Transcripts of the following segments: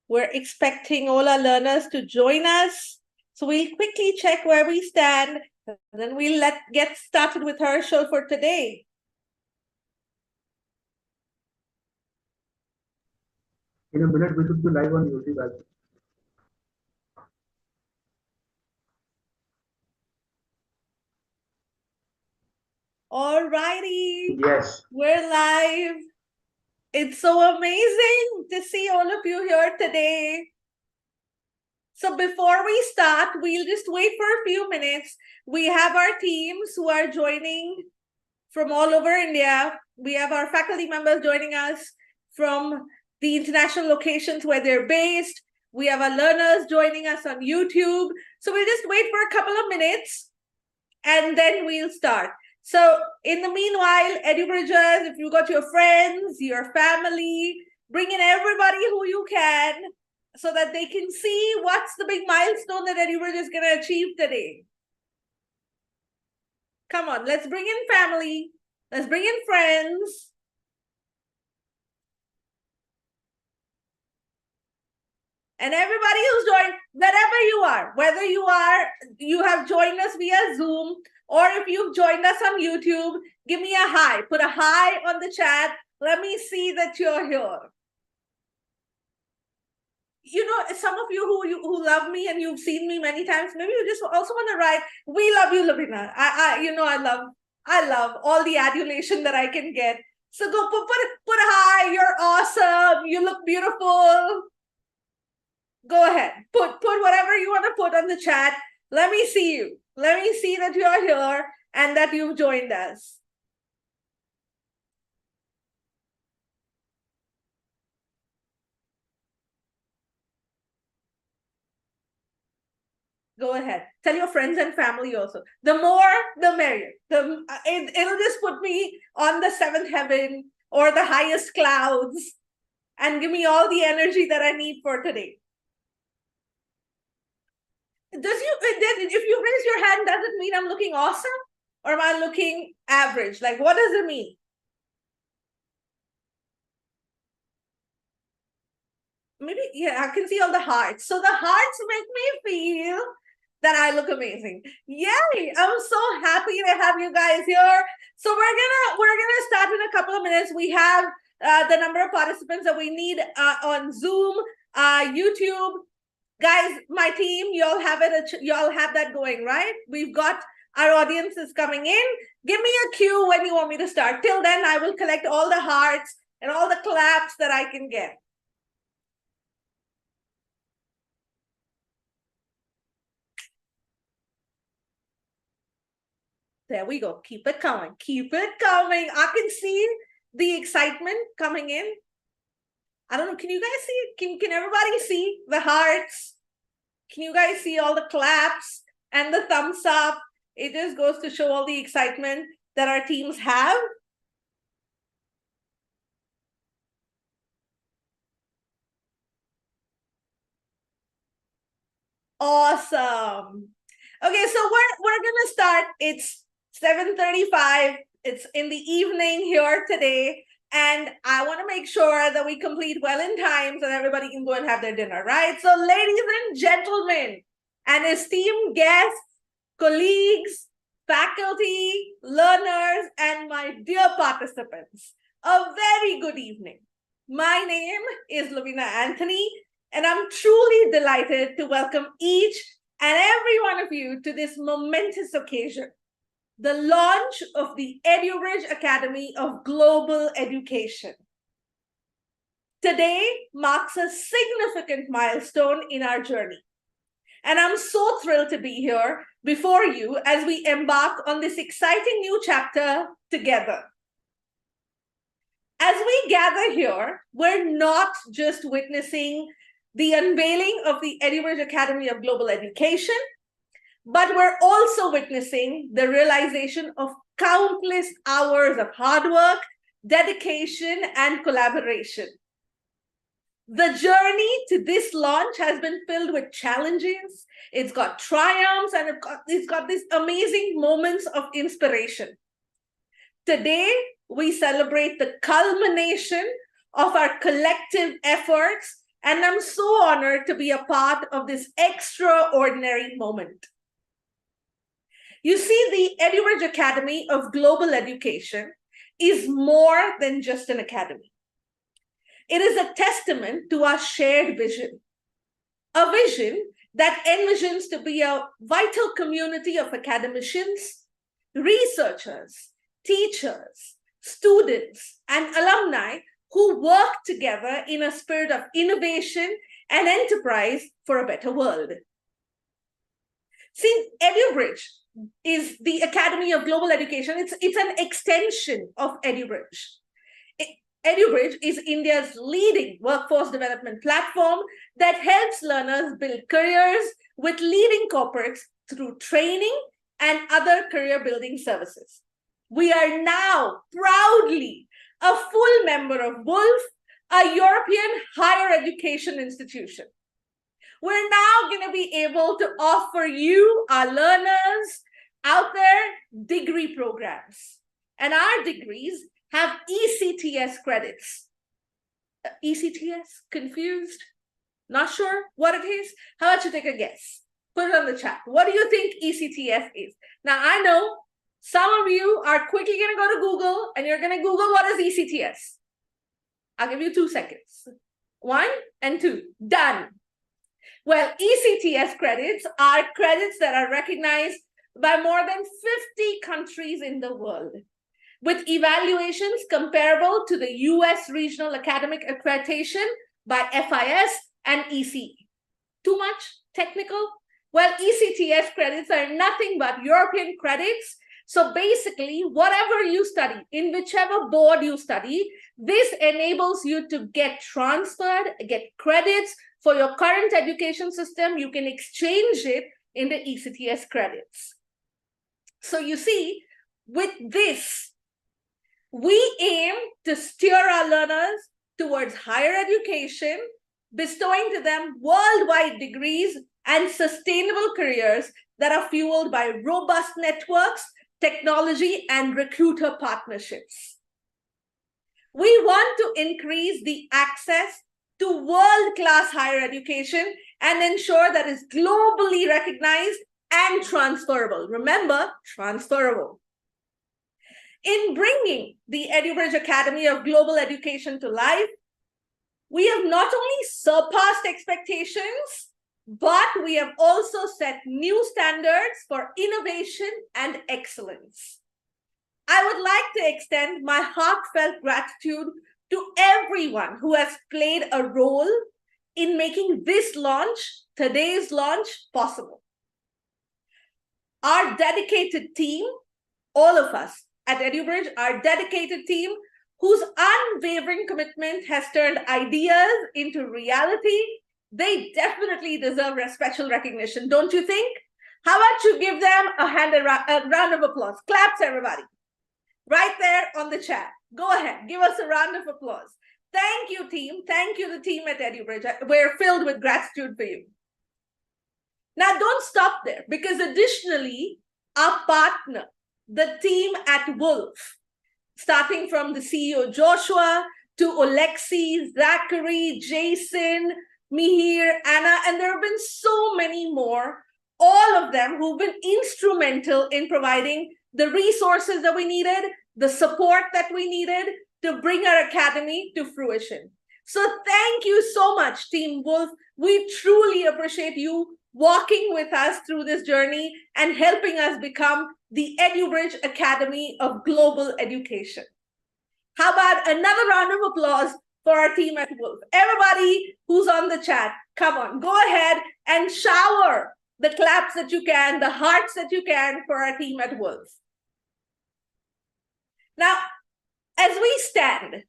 We're expecting all our learners to join us. So we'll quickly check where we stand, and then we'll get started with our show for today. In a minute, we should be live on YouTube as well. All righty. Yes. We're live. It's so amazing to see all of you here today. So before we start, we'll just wait for a few minutes. We have our teams who are joining from all over India. We have our faculty members joining us from the international locations where they're based. We have our learners joining us on YouTube. So we'll just wait for a couple of minutes and then we'll start. So in the meanwhile, EduBridgers, if you got your friends, your family, bring in everybody who you can so that they can see what's the big milestone that EduBridge is going to achieve today. Come on, let's bring in family. Let's bring in friends. And everybody who's joined, wherever you are, whether you have joined us via Zoom, or if you've joined us on YouTube, give me a hi. Put a hi on the chat. Let me see that you're here. You know, some of you who love me and you've seen me many times, maybe you just also want to write, we love you, Lovina. I love all the adulation that I can get. So go put a hi, you're awesome, you look beautiful. Go ahead, put whatever you want to put on the chat. Let me see you. Let me see that you're here and that you've joined us. Go ahead. Tell your friends and family also. The more, the merrier. It'll just put me on the seventh heaven or the highest clouds and give me all the energy that I need for today. If you raise your hand, does it mean I'm looking awesome? Or am I looking average? Like, what does it mean? Maybe, yeah, I can see all the hearts. So the hearts make me feel that I look amazing. Yay! I'm so happy to have you guys here. So we're gonna start in a couple of minutes. We have the number of participants that we need on Zoom, YouTube. Guys, my team, y'all have that going, right? We've got our audience is coming in. Give me a cue when you want me to start. Till then, I will collect all the hearts and all the claps that I can get. There we go. Keep it coming. Keep it coming. I can see the excitement coming in. I don't know. Can you guys see? Can everybody see the hearts? Can you guys see all the claps and the thumbs up? It just goes to show all the excitement that our teams have. Awesome. Okay, so we're gonna start. It's 7:35. It's in the evening here today, and I want to make sure that we complete well in time so that everybody can go and have their dinner, right? So, ladies and gentlemen, and esteemed guests, colleagues, faculty, learners, and my dear participants, a very good evening. My name is Lovina Anthony, and I'm truly delighted to welcome each and every one of you to this momentous occasion, the launch of the EduBridge Academy of Global Education. Today marks a significant milestone in our journey, and I'm so thrilled to be here before you as we embark on this exciting new chapter together. As we gather here, we're not just witnessing the unveiling of the EduBridge Academy of Global Education, but we're also witnessing the realization of countless hours of hard work, dedication, and collaboration. The journey to this launch has been filled with challenges. It's got triumphs, and it's got these amazing moments of inspiration. Today, we celebrate the culmination of our collective efforts and I'm so honored to be a part of this extraordinary moment. You see, the EduBridge Academy of Global Education is more than just an academy. It is a testament to our shared vision, a vision that envisions to be a vital community of academicians, researchers, teachers, students, and alumni who work together in a spirit of innovation and enterprise for a better world. See, EduBridge is the Academy of Global Education. It's an extension of EduBridge. EduBridge is India's leading workforce development platform that helps learners build careers with leading corporates through training and other career building services. We are now proudly a full member of Woolf, a European higher education institution. We're now going to be able to offer you, our learners out there, degree programs. And our degrees have ECTS credits. ECTS? Confused? Not sure what it is? How about you take a guess? Put it on the chat. What do you think ECTS is? Now, I know some of you are quickly going to go to Google and you're going to Google what is ECTS. I'll give you 2 seconds. 1 and 2. Done. Well, ECTS credits are credits that are recognized by more than 50 countries in the world, with evaluations comparable to the US Regional Academic Accreditation by FIS and ECE. Too much technical? Well, ECTS credits are nothing but European credits. So basically, whatever you study, in whichever board you study, this enables you to get transferred, get credits for your current education system. You can exchange it into ECTS credits. So you see, with this, we aim to steer our learners towards higher education, bestowing to them worldwide degrees and sustainable careers that are fueled by robust networks, technology, and recruiter partnerships. We want to increase the access to world-class higher education and ensure that it's globally recognized and transferable. Remember, transferable. In bringing the EduBridge Academy of Global Education to life, we have not only surpassed expectations, but we have also set new standards for innovation and excellence. I would like to extend my heartfelt gratitude to everyone who has played a role in making this launch, today's launch, possible. Our dedicated team, all of us at EduBridge, our dedicated team, whose unwavering commitment has turned ideas into reality, they definitely deserve a special recognition, don't you think? How about you give them a round of applause? Claps, everybody. Right there on the chat. Go ahead, give us a round of applause. Thank you, team. Thank you, the team at EduBridge. We're filled with gratitude for you. Now, don't stop there, because additionally, our partner, the team at Woolf, starting from the CEO Joshua to Alexi, Zachary, Jason, Mihir, Anna, and there have been so many more, all of them who've been instrumental in providing the resources that we needed, the support that we needed to bring our academy to fruition. So thank you so much, Team Woolf. We truly appreciate you walking with us through this journey and helping us become the EduBridge Academy of Global Education. How about another round of applause for our team at Woolf? Everybody who's on the chat, come on, go ahead and shower the claps that you can, the hearts that you can for our team at Woolf. Now, as we stand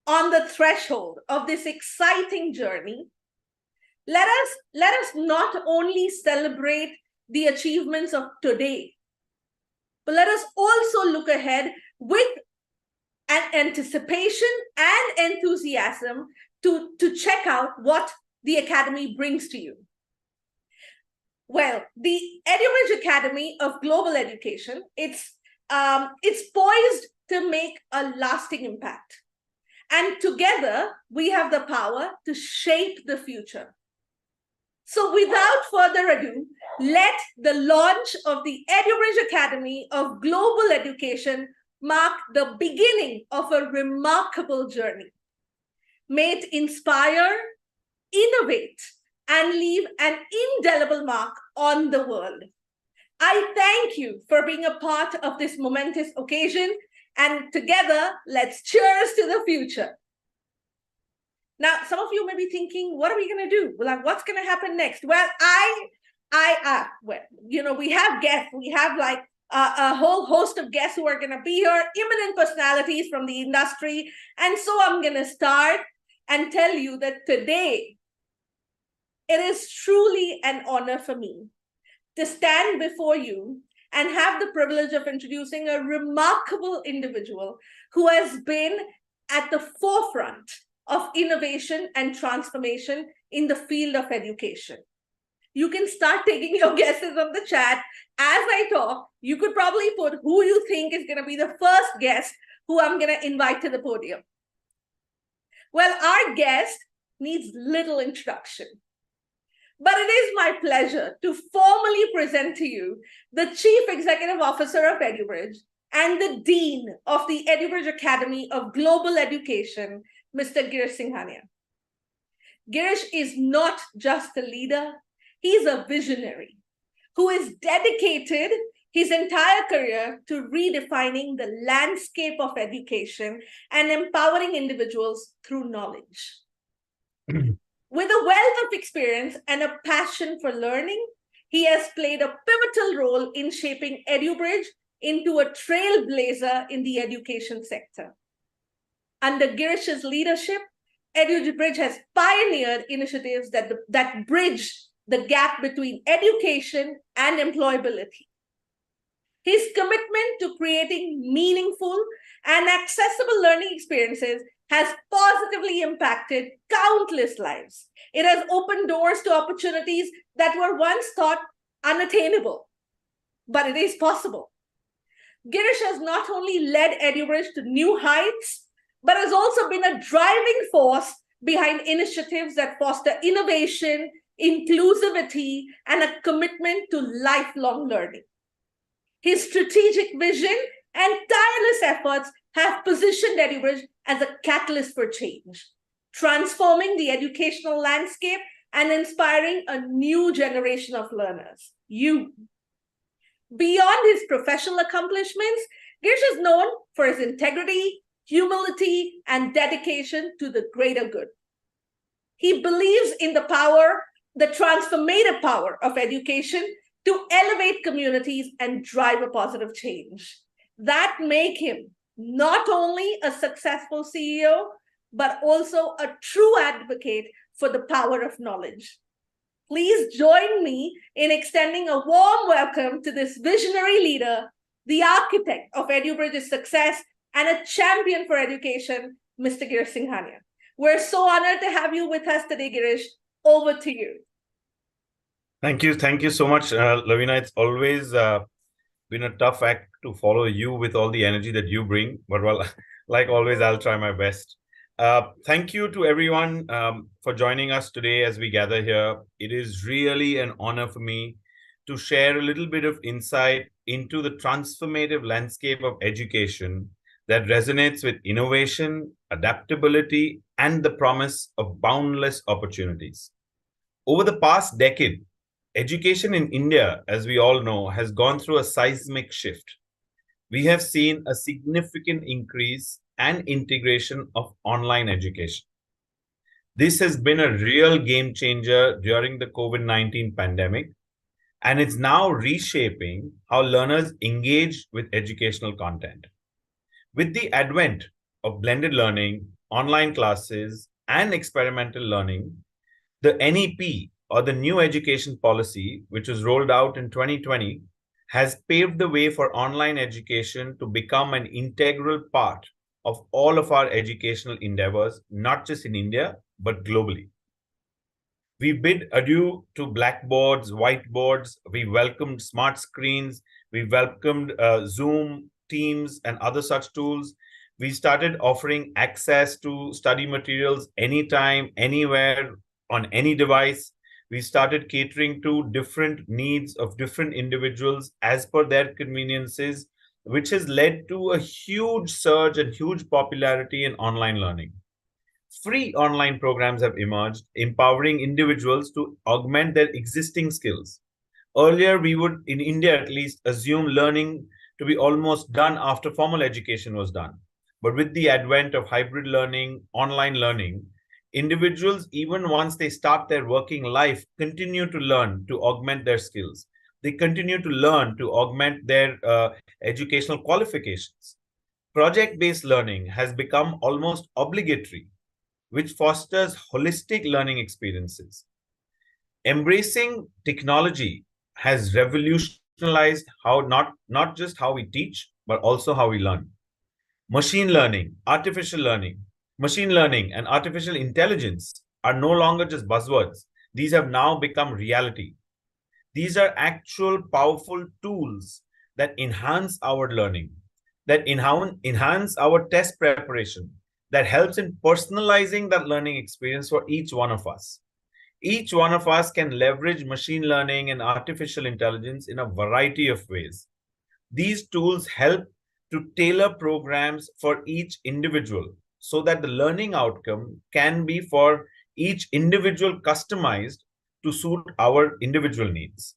on the threshold of this exciting journey, let us not only celebrate the achievements of today, but let us also look ahead with an anticipation and enthusiasm to check out what the Academy brings to you. Well, the EduBridge Academy of Global Education, it's poised to make a lasting impact. And together, we have the power to shape the future. So without further ado, let the launch of the EduBridge Academy of Global Education mark the beginning of a remarkable journey. May it inspire, innovate, and leave an indelible mark on the world. I thank you for being a part of this momentous occasion, and together, let's cheers to the future. Now, some of you may be thinking, what are we going to do? Like, what's going to happen next? Well, we have guests. We have like a whole host of guests who are going to be here, eminent personalities from the industry. And so I'm going to start and tell you that today, it is truly an honor for me to stand before you and have the privilege of introducing a remarkable individual who has been at the forefront of innovation and transformation in the field of education. You can start taking your guesses on the chat. As I talk, you could probably put who you think is going to be the first guest who I'm going to invite to the podium. Well, our guest needs little introduction. But it is my pleasure to formally present to you the Chief Executive Officer of EduBridge and the Dean of the EduBridge Academy of Global Education, Mr. Girish Singhan. Girish is not just a leader, he's a visionary who is dedicated his entire career to redefining the landscape of education and empowering individuals through knowledge. With a wealth of experience and a passion for learning, he has played a pivotal role in shaping EduBridge into a trailblazer in the education sector. Under Girish's leadership, EduBridge has pioneered initiatives that bridge the gap between education and employability. His commitment to creating meaningful and accessible learning experiences has positively impacted countless lives. It has opened doors to opportunities that were once thought unattainable, but it is possible. Girish has not only led EduBridge to new heights, but has also been a driving force behind initiatives that foster innovation, inclusivity, and a commitment to lifelong learning. His strategic vision and tireless efforts have positioned EduBridge as a catalyst for change, transforming the educational landscape and inspiring a new generation of learners. Beyond his professional accomplishments, Girish is known for his integrity, humility, and dedication to the greater good. He believes in the transformative power of education to elevate communities and drive a positive change. That make him not only a successful CEO, but also a true advocate for the power of knowledge. Please join me in extending a warm welcome to this visionary leader, the architect of EduBridge's success and a champion for education, Mr. Girish Singhan. We're so honored to have you with us today, Girish. Over to you. Thank you. Thank you so much, Lovina. It's always been a tough act to follow you with all the energy that you bring. But well, like always, I'll try my best. Thank you to everyone for joining us today as we gather here. It is really an honor for me to share a little bit of insight into the transformative landscape of education that resonates with innovation, adaptability, and the promise of boundless opportunities. Over the past decade, education in India, as we all know, has gone through a seismic shift. We have seen a significant increase and integration of online education. This has been a real game changer during the COVID-19 pandemic, and it's now reshaping how learners engage with educational content. With the advent of blended learning, online classes, and experimental learning, the NEP, or the New Education Policy, which was rolled out in 2020, has paved the way for online education to become an integral part of all of our educational endeavors, not just in India, but globally. We bid adieu to blackboards, whiteboards, we welcomed smart screens, we welcomed Zoom, Teams, and other such tools. We started offering access to study materials anytime, anywhere, on any device. We started catering to different needs of different individuals as per their conveniences, which has led to a huge surge and huge popularity in online learning. Free online programs have emerged, empowering individuals to augment their existing skills. Earlier, we would, in India at least, assume learning to be almost done after formal education was done. But with the advent of hybrid learning, online learning, individuals, even once they start their working life, continue to learn to augment their skills. They continue to learn to augment their educational qualifications. Project-based learning has become almost obligatory, which fosters holistic learning experiences. Embracing technology has revolutionized how not just how we teach, but also how we learn. Machine learning, artificial learning, machine learning, and artificial intelligence are no longer just buzzwords. These have now become reality. These are actual powerful tools that enhance our learning, that enhance our test preparation, that helps in personalizing that learning experience for each one of us. Each one of us can leverage machine learning and artificial intelligence in a variety of ways. These tools help to tailor programs for each individual so that the learning outcome can be for each individual customized to suit our individual needs.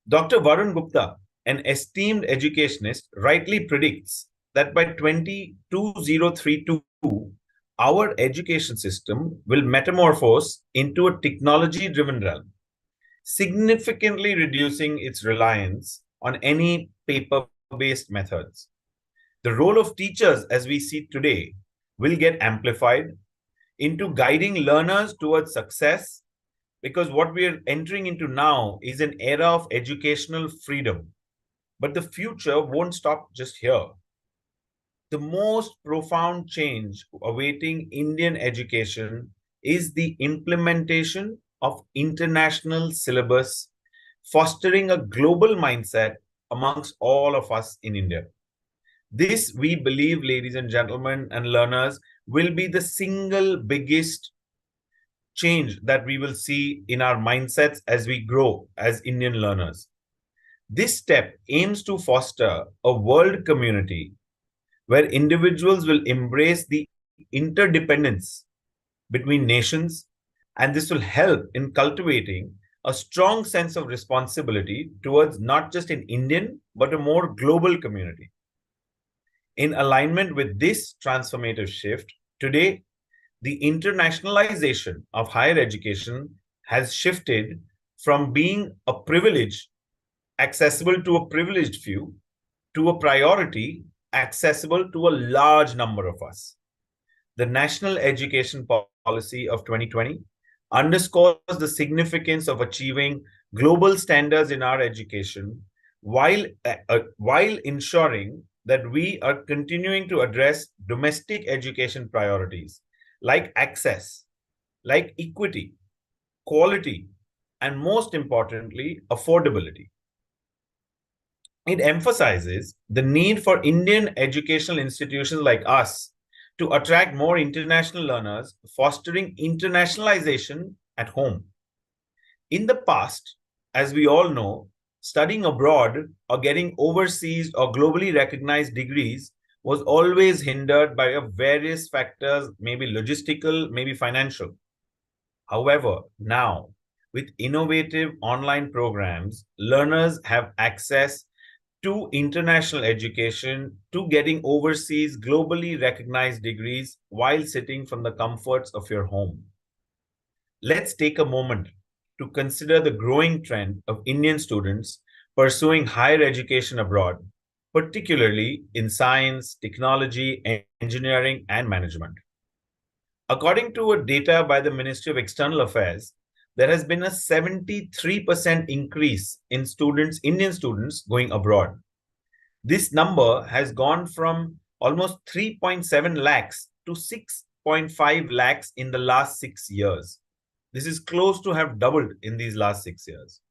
Dr. Varun Gupta, an esteemed educationist, rightly predicts that by 2032, our education system will metamorphose into a technology-driven realm, significantly reducing its reliance on any paper-based methods. The role of teachers, as we see today, will get amplified into guiding learners towards success, because what we are entering into now is an era of educational freedom. But the future won't stop just here. The most profound change awaiting Indian education is the implementation of international syllabus, fostering a global mindset amongst all of us in India. This, we believe, ladies and gentlemen and learners, will be the single biggest change that we will see in our mindsets as we grow as Indian learners. This step aims to foster a world community where individuals will embrace the interdependence between nations, and this will help in cultivating a strong sense of responsibility towards not just an Indian, but a more global community. In alignment with this transformative shift, today, the internationalization of higher education has shifted from being a privilege accessible to a privileged few to a priority accessible to a large number of us. The National Education Policy of 2020 underscores the significance of achieving global standards in our education while ensuring that we are continuing to address domestic education priorities like access, like equity, quality, and most importantly, affordability. It emphasizes the need for Indian educational institutions like us to attract more international learners, fostering internationalization at home. In the past, as we all know, studying abroad or getting overseas or globally recognized degrees was always hindered by various factors, maybe logistical, maybe financial. However, now, with innovative online programs, learners have access to international education, to getting overseas globally recognized degrees while sitting from the comforts of your home. Let's take a moment to consider the growing trend of Indian students pursuing higher education abroad, particularly in science, technology, engineering, and management. According to a data by the Ministry of External Affairs, there has been a 73% increase in Indian students going abroad. This number has gone from almost 3.7 lakhs to 6.5 lakhs in the last 6 years. This is close to have doubled in these last 6 years.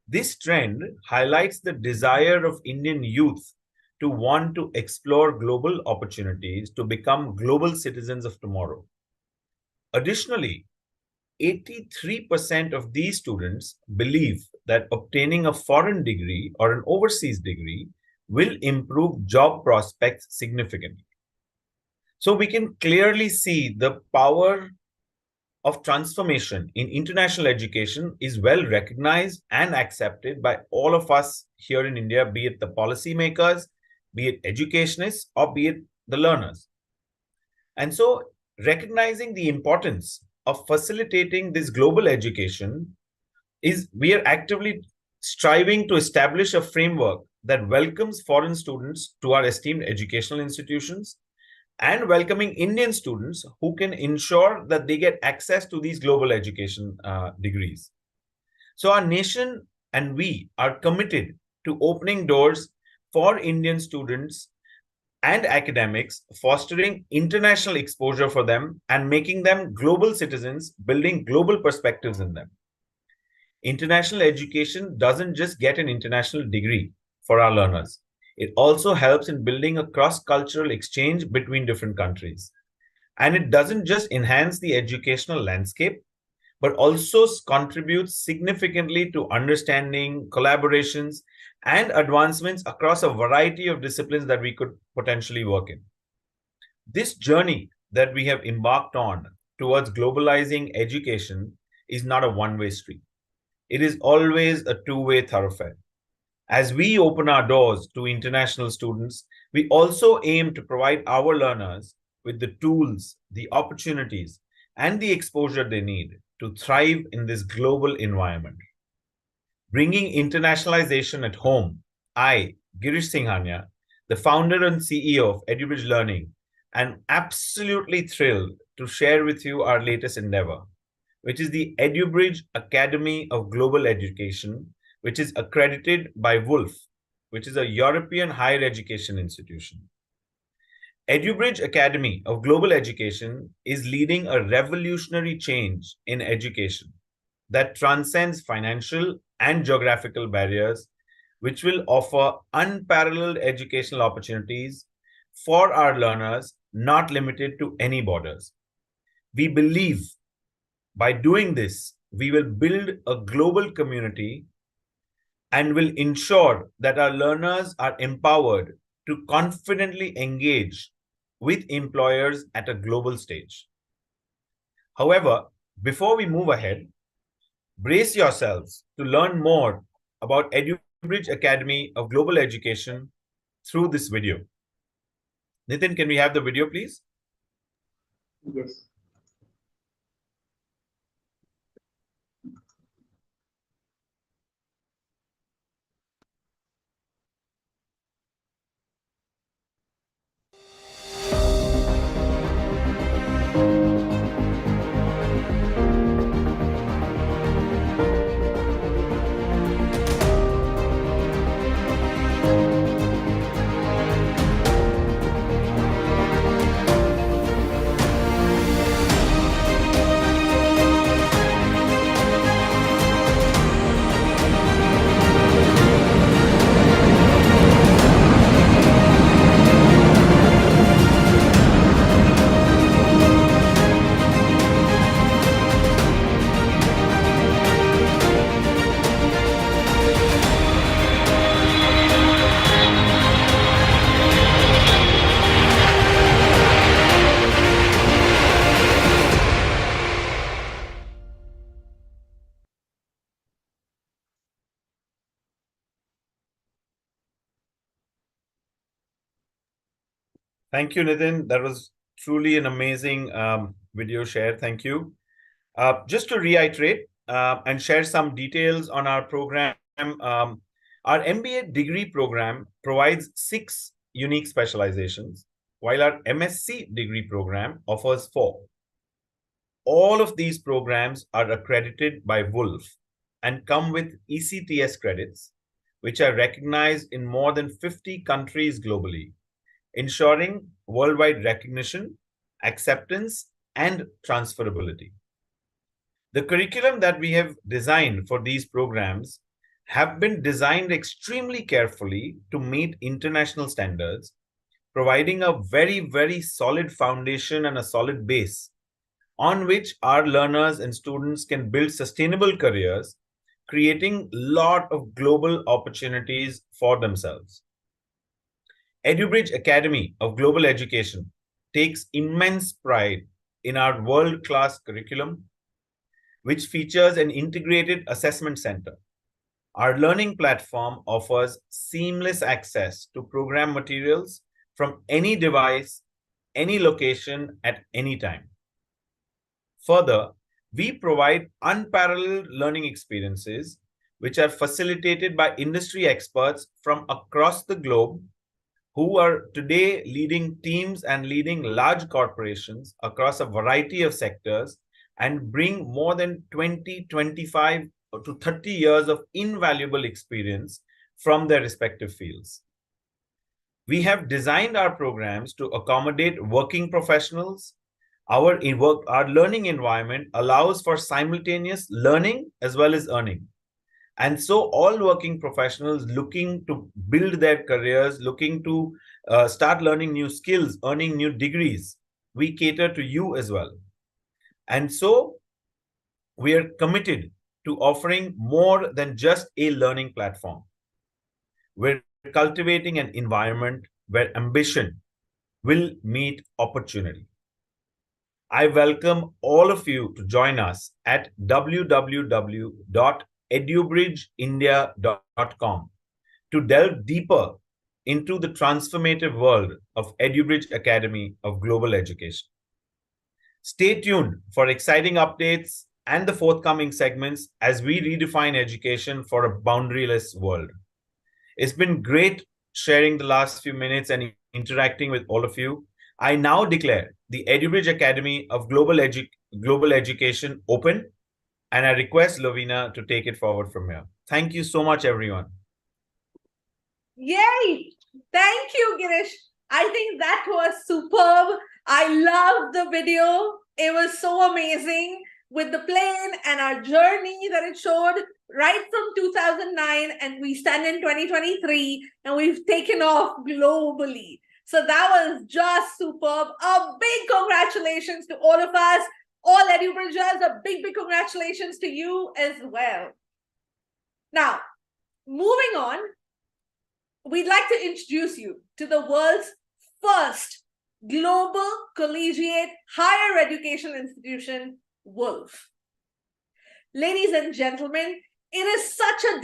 This trend highlights the desire of Indian youth to want to explore global opportunities to become global citizens of tomorrow. Additionally, 83% of these students believe that obtaining a foreign degree or an overseas degree will improve job prospects significantly. So we can clearly see the power of transformation in international education is well recognized and accepted by all of us here in India, be it the policymakers, be it educationists, or be it the learners. And so recognizing the importance of facilitating this global education is we are actively striving to establish a framework that welcomes foreign students to our esteemed educational institutions and welcoming Indian students who can ensure that they get access to these global education degrees. So our nation and we are committed to opening doors for Indian students and academics, fostering international exposure for them and making them global citizens, building global perspectives in them. International education doesn't just get an international degree for our learners. It also helps in building a cross-cultural exchange between different countries. And it doesn't just enhance the educational landscape, but also contributes significantly to understanding, collaborations, and advancements across a variety of disciplines that we could potentially work in. This journey that we have embarked on towards globalizing education is not a one-way street. It is always a two-way thoroughfare. As we open our doors to international students, we also aim to provide our learners with the tools, the opportunities, and the exposure they need to thrive in this global environment. Bringing internationalization at home, I, Girish Singhan, the founder and CEO of EduBridge Learning, am absolutely thrilled to share with you our latest endeavor, which is the EduBridge Academy of Global Education, which is accredited by Woolf, which is a European higher education institution. EduBridge Academy of Global Education is leading a revolutionary change in education that transcends financial and geographical barriers, which will offer unparalleled educational opportunities for our learners, not limited to any borders. We believe by doing this, we will build a global community and will ensure that our learners are empowered to confidently engage with employers at a global stage. However, before we move ahead, brace yourselves to learn more about EduBridge Academy of Global Education through this video. Nitin, can we have the video, please? Yes. Thank you, Nitin. That was truly an amazing video share. Thank you. Just to reiterate and share some details on our program, our MBA degree program provides 6 unique specializations, while our MSc degree program offers 4. All of these programs are accredited by Woolf and come with ECTS credits, which are recognized in more than 50 countries globally, ensuring worldwide recognition, acceptance, and transferability. The curriculum that we have designed for these programs have been designed extremely carefully to meet international standards, providing a very, very solid foundation and a solid base on which our learners and students can build sustainable careers, creating a lot of global opportunities for themselves. EduBridge Academy of Global Education takes immense pride in our world-class curriculum, which features an integrated assessment center. Our learning platform offers seamless access to program materials from any device, any location, at any time. Further, we provide unparalleled learning experiences which are facilitated by industry experts from across the globe who are today leading teams and leading large corporations across a variety of sectors and bring more than 20, 25 to 30 years of invaluable experience from their respective fields. We have designed our programs to accommodate working professionals. Our learning environment allows for simultaneous learning as well as earning. And so all working professionals looking to build their careers, looking to start learning new skills, earning new degrees, we cater to you as well. And so we are committed to offering more than just a learning platform. We're cultivating an environment where ambition will meet opportunity. I welcome all of you to join us at www.edubridgeindia.com to delve deeper into the transformative world of EduBridge Academy of Global Education. Stay tuned for exciting updates and the forthcoming segments as we redefine education for a boundaryless world. It's been great sharing the last few minutes and interacting with all of you. I now declare the EduBridge Academy of Global Education open, and I request Lovina to take it forward from here. Thank you so much, everyone. Yay! Thank you, Girish. I think that was superb. I loved the video. It was so amazing with the plane and our journey that it showed right from 2009, and we stand in 2023 and we've taken off globally. So that was just superb. A big congratulations to all of us, all EduBridgers. A big congratulations to you as well. Now, moving on, we'd like to introduce you to the world's first global collegiate higher education institution, Woolf. Ladies and gentlemen, it is such a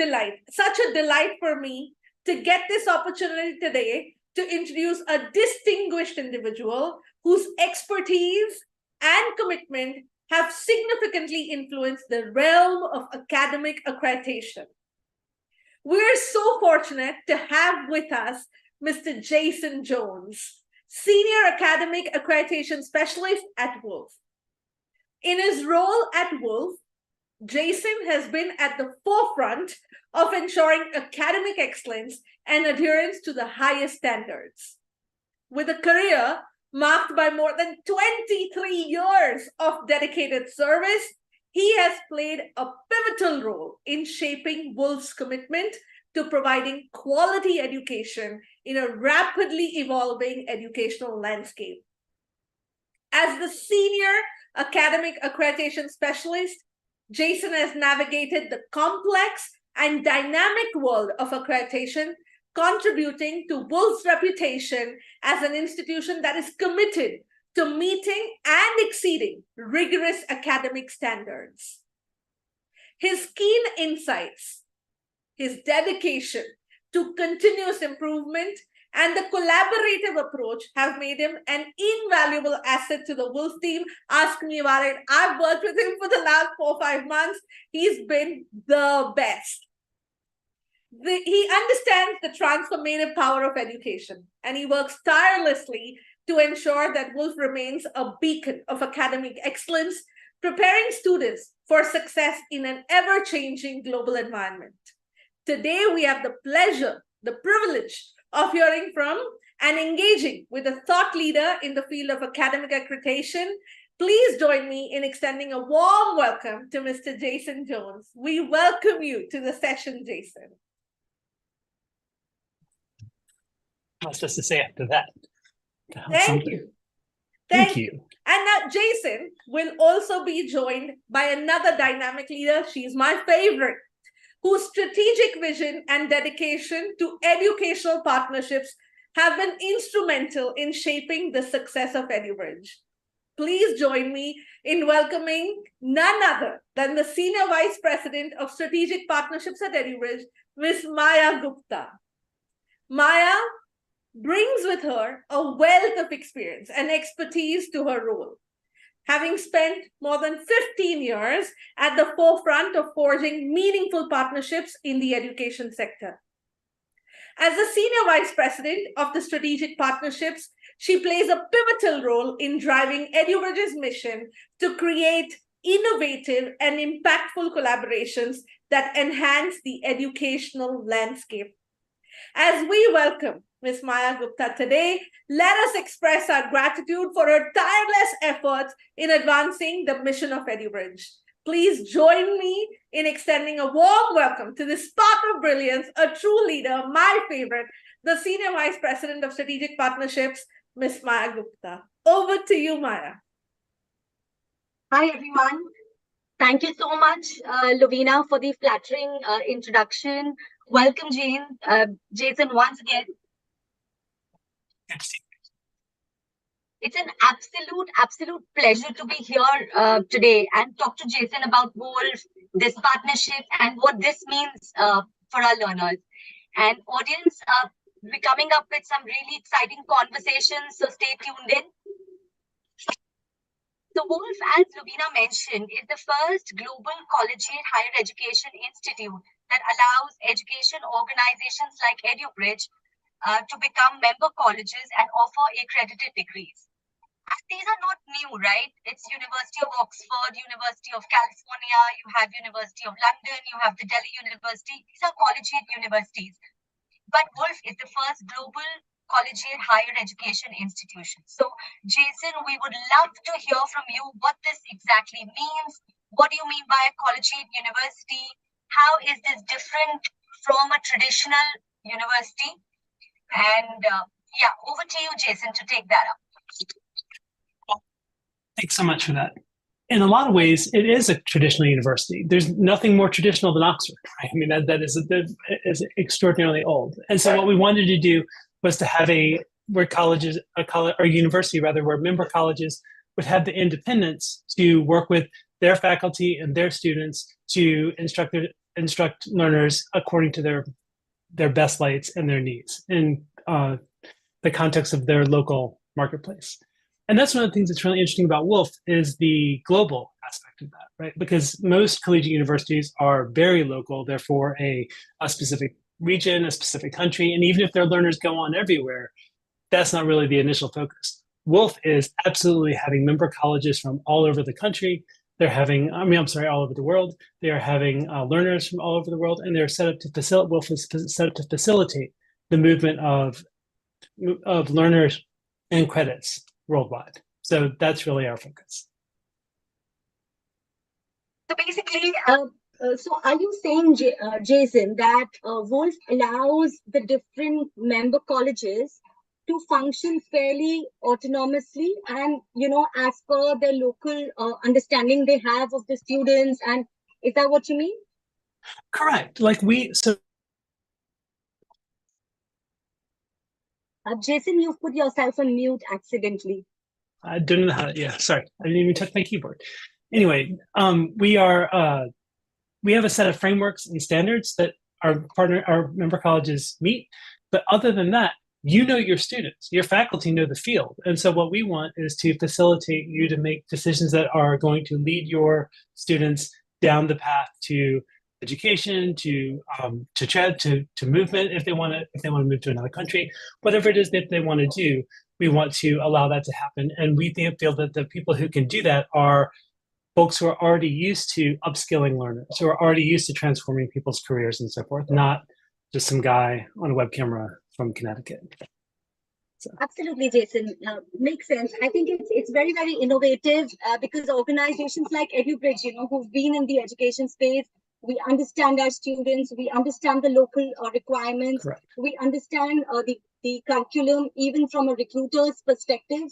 delight for me to get this opportunity today to introduce a distinguished individual whose expertise and commitment have significantly influenced the realm of academic accreditation. We're so fortunate to have with us Mr. Jason Jones, Senior Academic Accreditation Specialist at Woolf. In his role at Woolf, Jason has been at the forefront of ensuring academic excellence and adherence to the highest standards. With a career marked by more than 23 years of dedicated service, he has played a pivotal role in shaping Woolf's commitment to providing quality education in a rapidly evolving educational landscape. As the Senior Academic Accreditation Specialist, Jason has navigated the complex and dynamic world of accreditation, contributing to Woolf's reputation as an institution that is committed to meeting and exceeding rigorous academic standards. His keen insights, his dedication to continuous improvement, and the collaborative approach have made him an invaluable asset to the Woolf team. Ask me about it. I've worked with him for the last 4 or 5 months. He's been the best. He understands the transformative power of education, and he works tirelessly to ensure that Woolf remains a beacon of academic excellence, preparing students for success in an ever-changing global environment. Today, we have the pleasure, the privilege of hearing from and engaging with a thought leader in the field of academic accreditation Please join me in extending a warm welcome to Mr. Jason Jones. We welcome you to the session, Jason. What's just to say after that? Thank you. Thank you. And now Jason will also be joined by another dynamic leader. She's my favorite, whose strategic vision and dedication to educational partnerships have been instrumental in shaping the success of EduBridge. Please join me in welcoming none other than the Senior Vice President of Strategic Partnerships at EduBridge, Ms. Maya Gupta. Maya brings with her a wealth of experience and expertise to her role, having spent more than 15 years at the forefront of forging meaningful partnerships in the education sector. As the Senior Vice President of the Strategic Partnerships, she plays a pivotal role in driving EduBridge's mission to create innovative and impactful collaborations that enhance the educational landscape. As we welcome Ms. Maya Gupta today, let us express our gratitude for her tireless efforts in advancing the mission of EduBridge. Please join me in extending a warm welcome to this spark of brilliance, a true leader, my favorite, the Senior Vice President of Strategic Partnerships, Ms. Maya Gupta. Over to you, Maya. Hi, everyone. Thank you so much, Lovina, for the flattering introduction. Welcome, Jason, once again. It's an absolute pleasure to be here today and talk to Jason about Woolf, this partnership, and what this means for our learners. And audience, we're coming up with some really exciting conversations, so stay tuned in. So Woolf, as Lovina mentioned, is the first global collegiate higher education institute that allows education organizations like EduBridge to become member colleges and offer accredited degrees. And these are not new, right? It's University of Oxford, University of California, you have University of London, you have the Delhi University. These are collegiate universities. But Woolf is the first global collegiate higher education institution. So, Jason, we would love to hear from you what this exactly means. What do you mean by a collegiate university? How is this different from a traditional university? And yeah, over to you, Jason, to take that up. Thanks so much for that. In a lot of ways, it is a traditional university. There's nothing more traditional than Oxford, right? I mean, that is extraordinarily old. And so what we wanted to do was to have a university rather, where member colleges would have the independence to work with their faculty and their students to instruct learners according to their best lights and their needs in the context of their local marketplace. And that's one of the things that's really interesting about Woolf is the global aspect of that, right? Because most collegiate universities are very local, therefore a specific region, a specific country, and even if their learners go on everywhere, that's not really the initial focus. Woolf is absolutely having member colleges from all over the country. They're having, all over the world. They are having learners from all over the world, and they're set up to facilitate. Woolf is set up to facilitate the movement of learners and credits worldwide. So that's really our focus. So basically, so are you saying, Jason, that Woolf allows the different member colleges to function fairly autonomously and, as per their local understanding they have of the students? And is that what you mean? Correct. Jason, you've put yourself on mute accidentally. I don't know how. Yeah, sorry, I didn't even touch my keyboard. Anyway, we have a set of frameworks and standards that our member colleges meet. But other than that, your students, your faculty know the field, and so what we want is to facilitate you to make decisions that are going to lead your students down the path to education, to movement if they want to move to another country, whatever it is that they want to do. We want to allow that to happen, and we feel that the people who can do that are folks who are already used to upskilling learners, who are already used to transforming people's careers and so forth, not just some guy on a web camera from Connecticut. Absolutely, Jason. Makes sense. I think it's very, very innovative because organizations like EduBridge, who've been in the education space, we understand our students, we understand the local requirements, Correct. we understand the curriculum, even from a recruiter's perspective,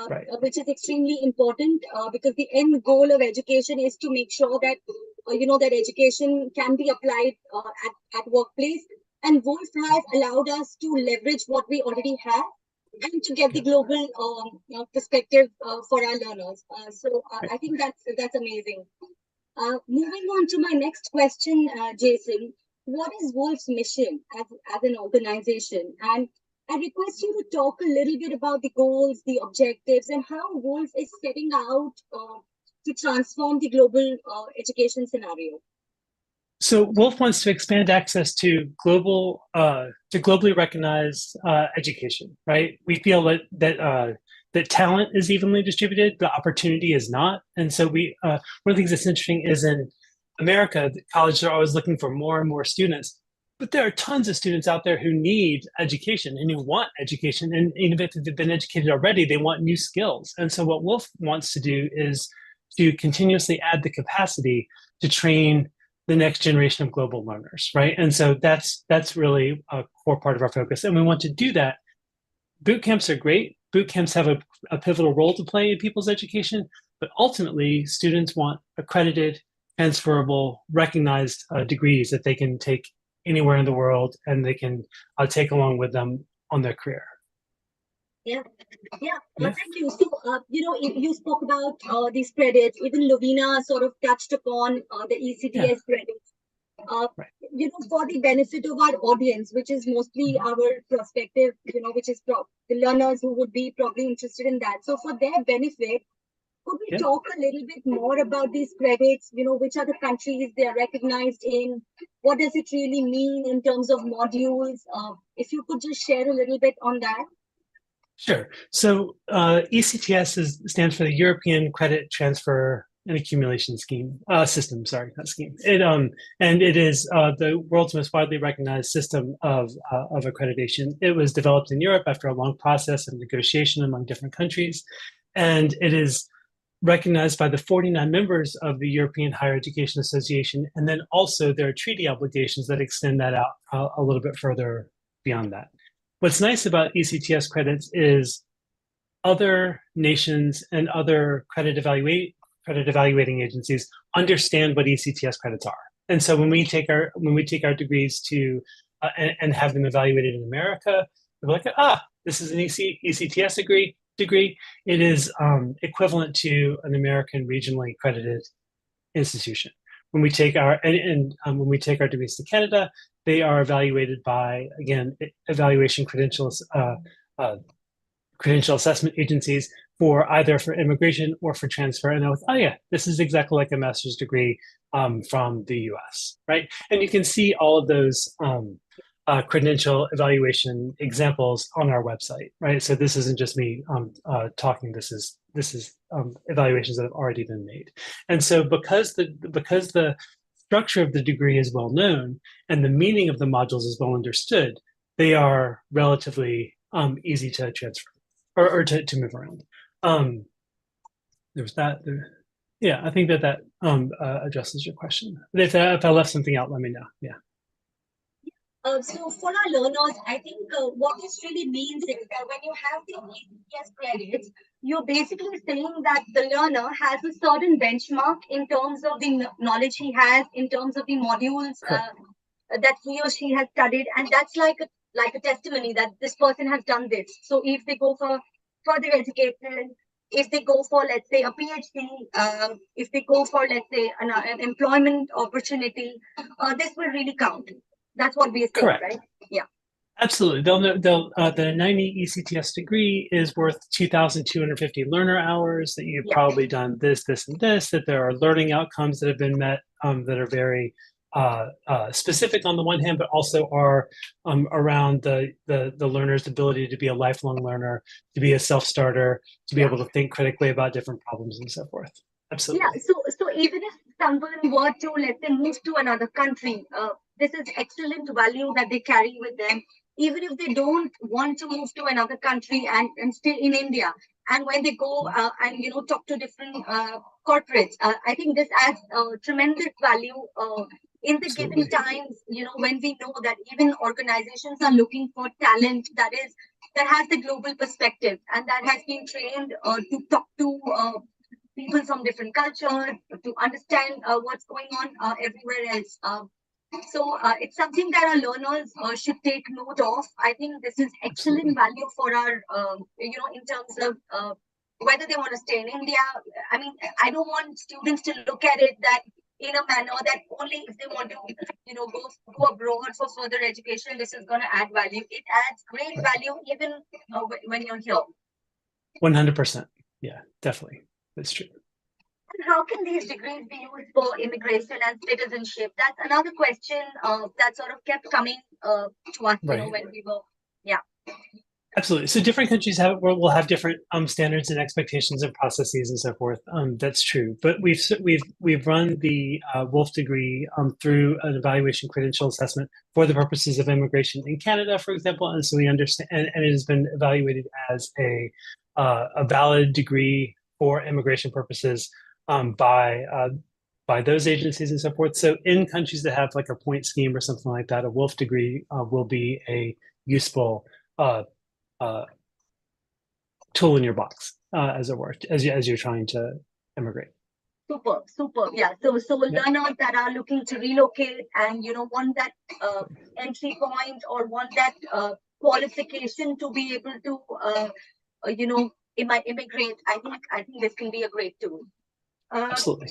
Right. which is extremely important because the end goal of education is to make sure that, that education can be applied at workplace. And Woolf has allowed us to leverage what we already have and to get the global perspective for our learners. I think that's amazing. Moving on to my next question, Jason, what is Woolf's mission as an organization? And I request you to talk a little bit about the goals, the objectives, and how Woolf is setting out to transform the global education scenario. So Woolf wants to expand access to globally recognized education, right? We feel that talent is evenly distributed, but opportunity is not. And so one of the things that's interesting is in America, colleges are always looking for more and more students, but there are tons of students out there who need education and who want education. And even if they've been educated already, they want new skills. And so what Woolf wants to do is to continuously add the capacity to train the next generation of global learners, right? And so that's really a core part of our focus. And we want to do that. Boot camps are great. Boot camps have a pivotal role to play in people's education, but ultimately students want accredited, transferable, recognized degrees that they can take anywhere in the world and they can take along with them on their career. Yeah. Thank you. So, you spoke about these credits. Even Lovina sort of touched upon the ECTS credits. Right. For the benefit of our audience, which is mostly our prospective, which is the learners who would be probably interested in that. So, for their benefit, could we talk a little bit more about these credits? Which are the countries they are recognized in? What does it really mean in terms of modules? If you could just share a little bit on that. Sure. So ECTS stands for the European Credit Transfer and Accumulation System. Sorry, not scheme. And it is the world's most widely recognized system of accreditation. It was developed in Europe after a long process of negotiation among different countries, and it is recognized by the 49 members of the European Higher Education Association, and then also there are treaty obligations that extend that out a little bit further beyond that. What's nice about ECTS credits is other nations and other credit evaluating agencies understand what ECTS credits are. And so when we take our degrees to and have them evaluated in America, we're like, this is an ECTS degree. It is equivalent to an American regionally accredited institution. When we take our degrees to Canada, they are evaluated by, again, evaluation credential assessment agencies for immigration or for transfer. And they're like, this is exactly like a master's degree from the US, right? And you can see all of those credential evaluation examples on our website, right? So this isn't just me talking. This is evaluations that have already been made. And so because the structure of the degree is well known and the meaning of the modules is well understood, they are relatively easy to transfer or to move around. There was that. I think that addresses your question. If I left something out, let me know. Yeah. So for our learners, I think what this really means is that when you have the ECTS credits, you're basically saying that the learner has a certain benchmark in terms of the knowledge he has, in terms of the modules that he or she has studied, and that's like a testimony that this person has done this. So if they go for further education, if they go for, let's say, a PhD, if they go for, let's say, an employment opportunity, this will really count. That's what we are saying, right? Yeah. Absolutely. The 90 ECTS degree is worth 2,250 learner hours, that you've probably done this, and this, that there are learning outcomes that have been met that are very specific on the one hand, but also are around the learner's ability to be a lifelong learner, to be a self-starter, to be able to think critically about different problems and so forth. Absolutely. Yeah. So even if someone were to, let's say, move to another country, this is excellent value that they carry with them. even if they don't want to move to another country and stay in India. And when they go and talk to different corporates, I think this adds tremendous value in the given times. When we know that even organizations are looking for talent that has the global perspective and that has been trained to talk to people from different cultures, to understand what's going on everywhere else. So it's something that our learners should take note of. I think this is excellent value for our, in terms of whether they want to stay in India. I mean, I don't want students to look at it that in a manner that only if they want to, go abroad for further education, this is going to add value. It adds great value even when you're here. 100%. Yeah, definitely. That's true. And how can these degrees be used for immigration and citizenship? That's another question that sort of kept coming to us, when we were, Absolutely. So different countries will have different standards and expectations and processes and so forth. That's true. But we've run the Woolf degree through an evaluation credential assessment for the purposes of immigration in Canada, for example, and so we understand, and it has been evaluated as a valid degree for immigration purposes by those agencies and so forth. So in countries that have like a point scheme or something like that, a Woolf degree will be a useful tool in your box, as it were, as you're trying to immigrate. Super. Yeah. So learners that are looking to relocate and want that entry point or want that qualification to be able to immigrate. I think this can be a great tool. Absolutely.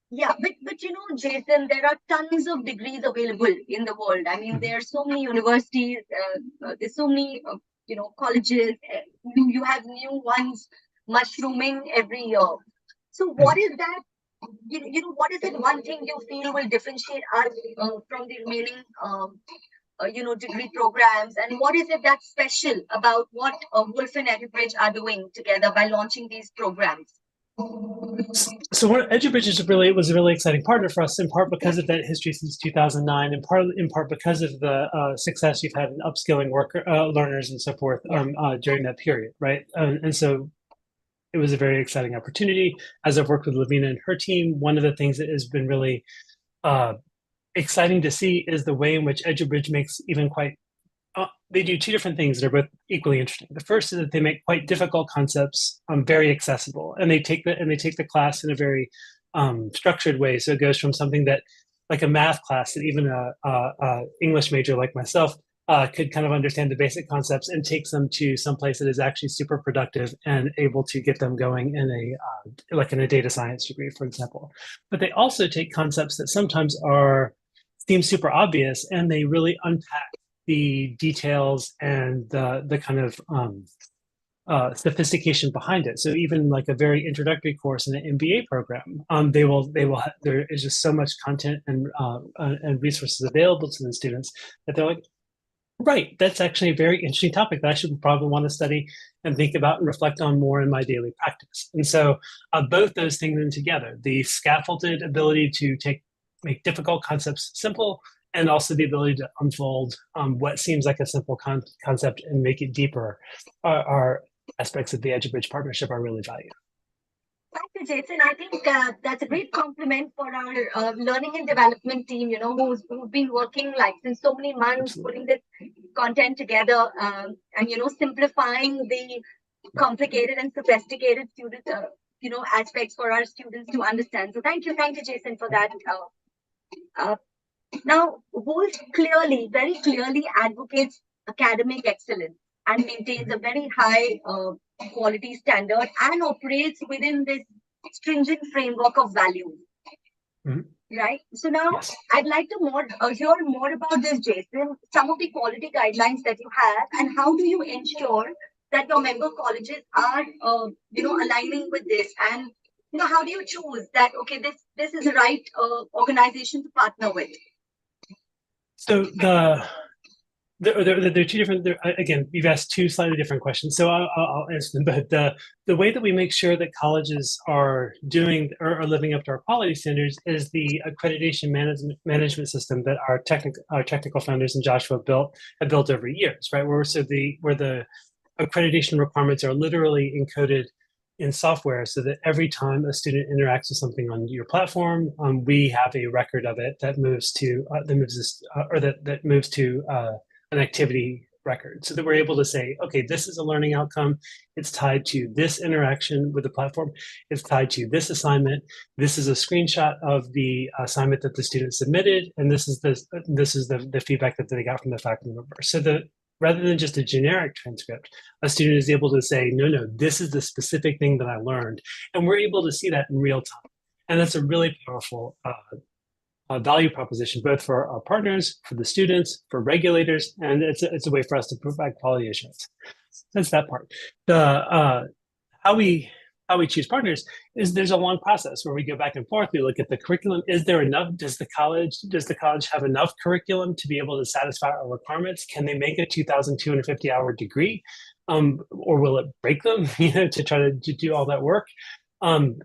Yeah, but Jason, there are tons of degrees available in the world. I mean, there are so many universities, there's so many colleges. You have new ones mushrooming every year. So what is that? What is it? One thing you feel will differentiate us from the remaining degree programs, and what is it that's special about what Woolf and EduBridge are doing together by launching these programs? So EduBridge was a really exciting partner for us, in part because of that history since 2009, in part because of the success you've had in upskilling learners and so forth during that period, right? And so it was a very exciting opportunity. As I've worked with Lovina and her team, one of the things that has been really exciting to see is the way in which EduBridge makes even quite they do two different things that are both equally interesting. The first is that they make quite difficult concepts very accessible, and they take the class in a very structured way. So it goes from something that, like a math class, that even a English major like myself could kind of understand the basic concepts, and takes them to some place that is actually super productive and able to get them going in a data science degree, for example. But they also take concepts that sometimes seem super obvious, and they really unpack the details and the kind of sophistication behind it. So even like a very introductory course in an MBA program, there is just so much content and resources available to the students that they're like, right, that's actually a very interesting topic that I should probably want to study and think about and reflect on more in my daily practice. And so both those things in together, the scaffolded ability to make difficult concepts simple, and also the ability to unfold what seems like a simple concept and make it deeper, are aspects of the EduBridge partnership I really value. Thank you, Jason. I think that's a great compliment for our learning and development team, who've been working since so many months, putting this content together and, simplifying the complicated and sophisticated student, aspects for our students to understand. So thank you, Jason, for that. Now, Woolf very clearly advocates academic excellence and maintains a very high quality standard and operates within this stringent framework of values. Mm-hmm. Right? So now I'd like to hear more about this, Jason, some of the quality guidelines that you have, and how do you ensure that your member colleges are, aligning with this, and how do you choose that, okay, this is the right organization to partner with? So There are two different. Again, you've asked two slightly different questions, so I'll answer them. But the way that we make sure that colleges are doing or are living up to our quality standards is the accreditation management system that our technical founders and Joshua have built over years, right? Where the accreditation requirements are literally encoded in software, so that every time a student interacts with something on your platform, we have a record of it that moves to an activity record, so that we're able to say, okay, this is a learning outcome. It's tied to this interaction with the platform. It's tied to this assignment. This is a screenshot of the assignment that the student submitted, and this is the feedback that they got from the faculty member. So rather than just a generic transcript, a student is able to say, no, this is the specific thing that I learned. And we're able to see that in real time. And that's a really powerful value proposition, both for our partners, for the students, for regulators, and it's a way for us to provide quality assurance. That's that part. How we choose partners is there's a long process where we go back and forth. We look at the curriculum. Is there enough? Does the college have enough curriculum to be able to satisfy our requirements? Can they make a 2,250-hour degree, or will it break them? To try to do all that work. And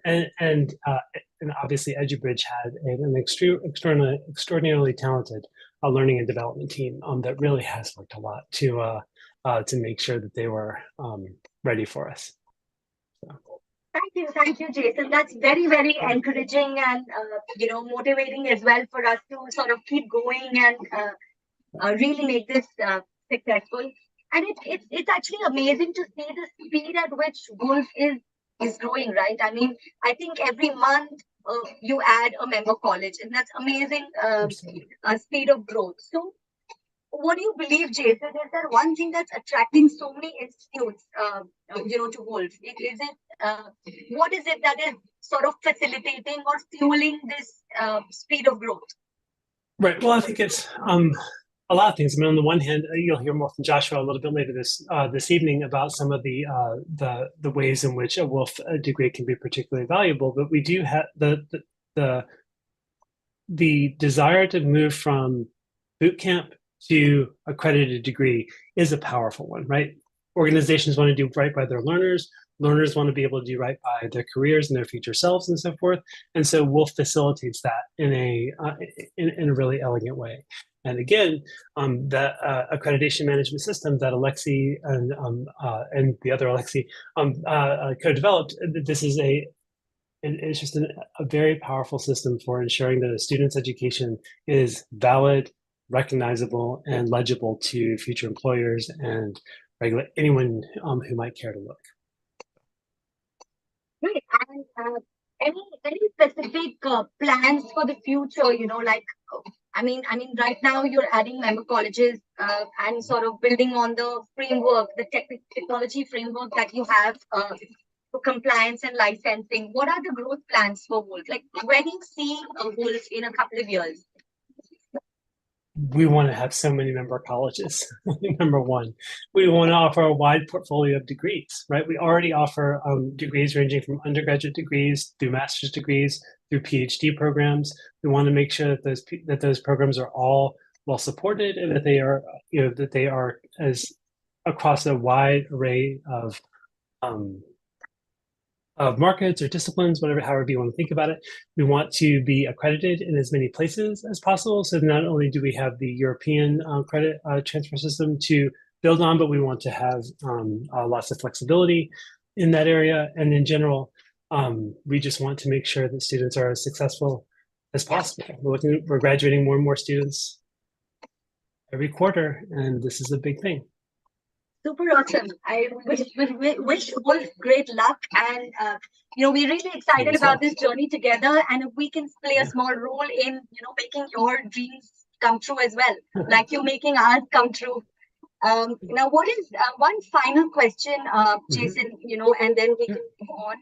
obviously, EduBridge had an extraordinarily talented learning and development team that really has worked a lot to make sure that they were ready for us. So. Thank you, Jason. That's very, very encouraging and motivating as well for us to sort of keep going and really make this successful. And it's actually amazing to see the speed at which Woolf is growing, right? I mean, I think every month you add a member college, and that's amazing speed of growth. So, what do you believe, Jason? Is there one thing that's attracting so many institutes, to Woolf? What is it that is sort of facilitating or fueling this speed of growth? Right. Well, I think it's a lot of things. I mean, on the one hand, you'll hear more from Joshua a little bit later this evening about some of the ways in which a Woolf degree can be particularly valuable. But we do have the desire to move from boot camp to accredited degree is a powerful one, right? Organizations want to do right by their learners. Learners want to be able to do right by their careers and their future selves and so forth. And so Woolf facilitates that in a really elegant way. And again, that accreditation management system that Alexi and the other Alexi co-developed, it's just a very powerful system for ensuring that a student's education is valid, recognizable, and legible to future employers and anyone who might care to look. Great. And any specific plans for the future? I mean, right now you're adding member colleges and sort of building on the framework, the technology framework that you have for compliance and licensing. What are the growth plans for Woolf? Like, where do you see Woolf in a couple of years? We want to have so many member colleges. Number one, we want to offer a wide portfolio of degrees, right? We already offer degrees ranging from undergraduate degrees through master's degrees through PhD programs. We want to make sure that those programs are all well supported and that they are as across a wide array of markets or disciplines, however you want to think about it. We want to be accredited in as many places as possible. So not only do we have the European credit transfer system to build on, but we want to have lots of flexibility in that area. And in general, we just want to make sure that students are as successful as possible. We're graduating more and more students every quarter, and this is a big thing. Super awesome. I wish Woolf great luck, and we're really excited about this journey together. And if we can play a small role in making your dreams come true as well, like you're making ours come true. Now, what is one final question, Jason? And then we can move on.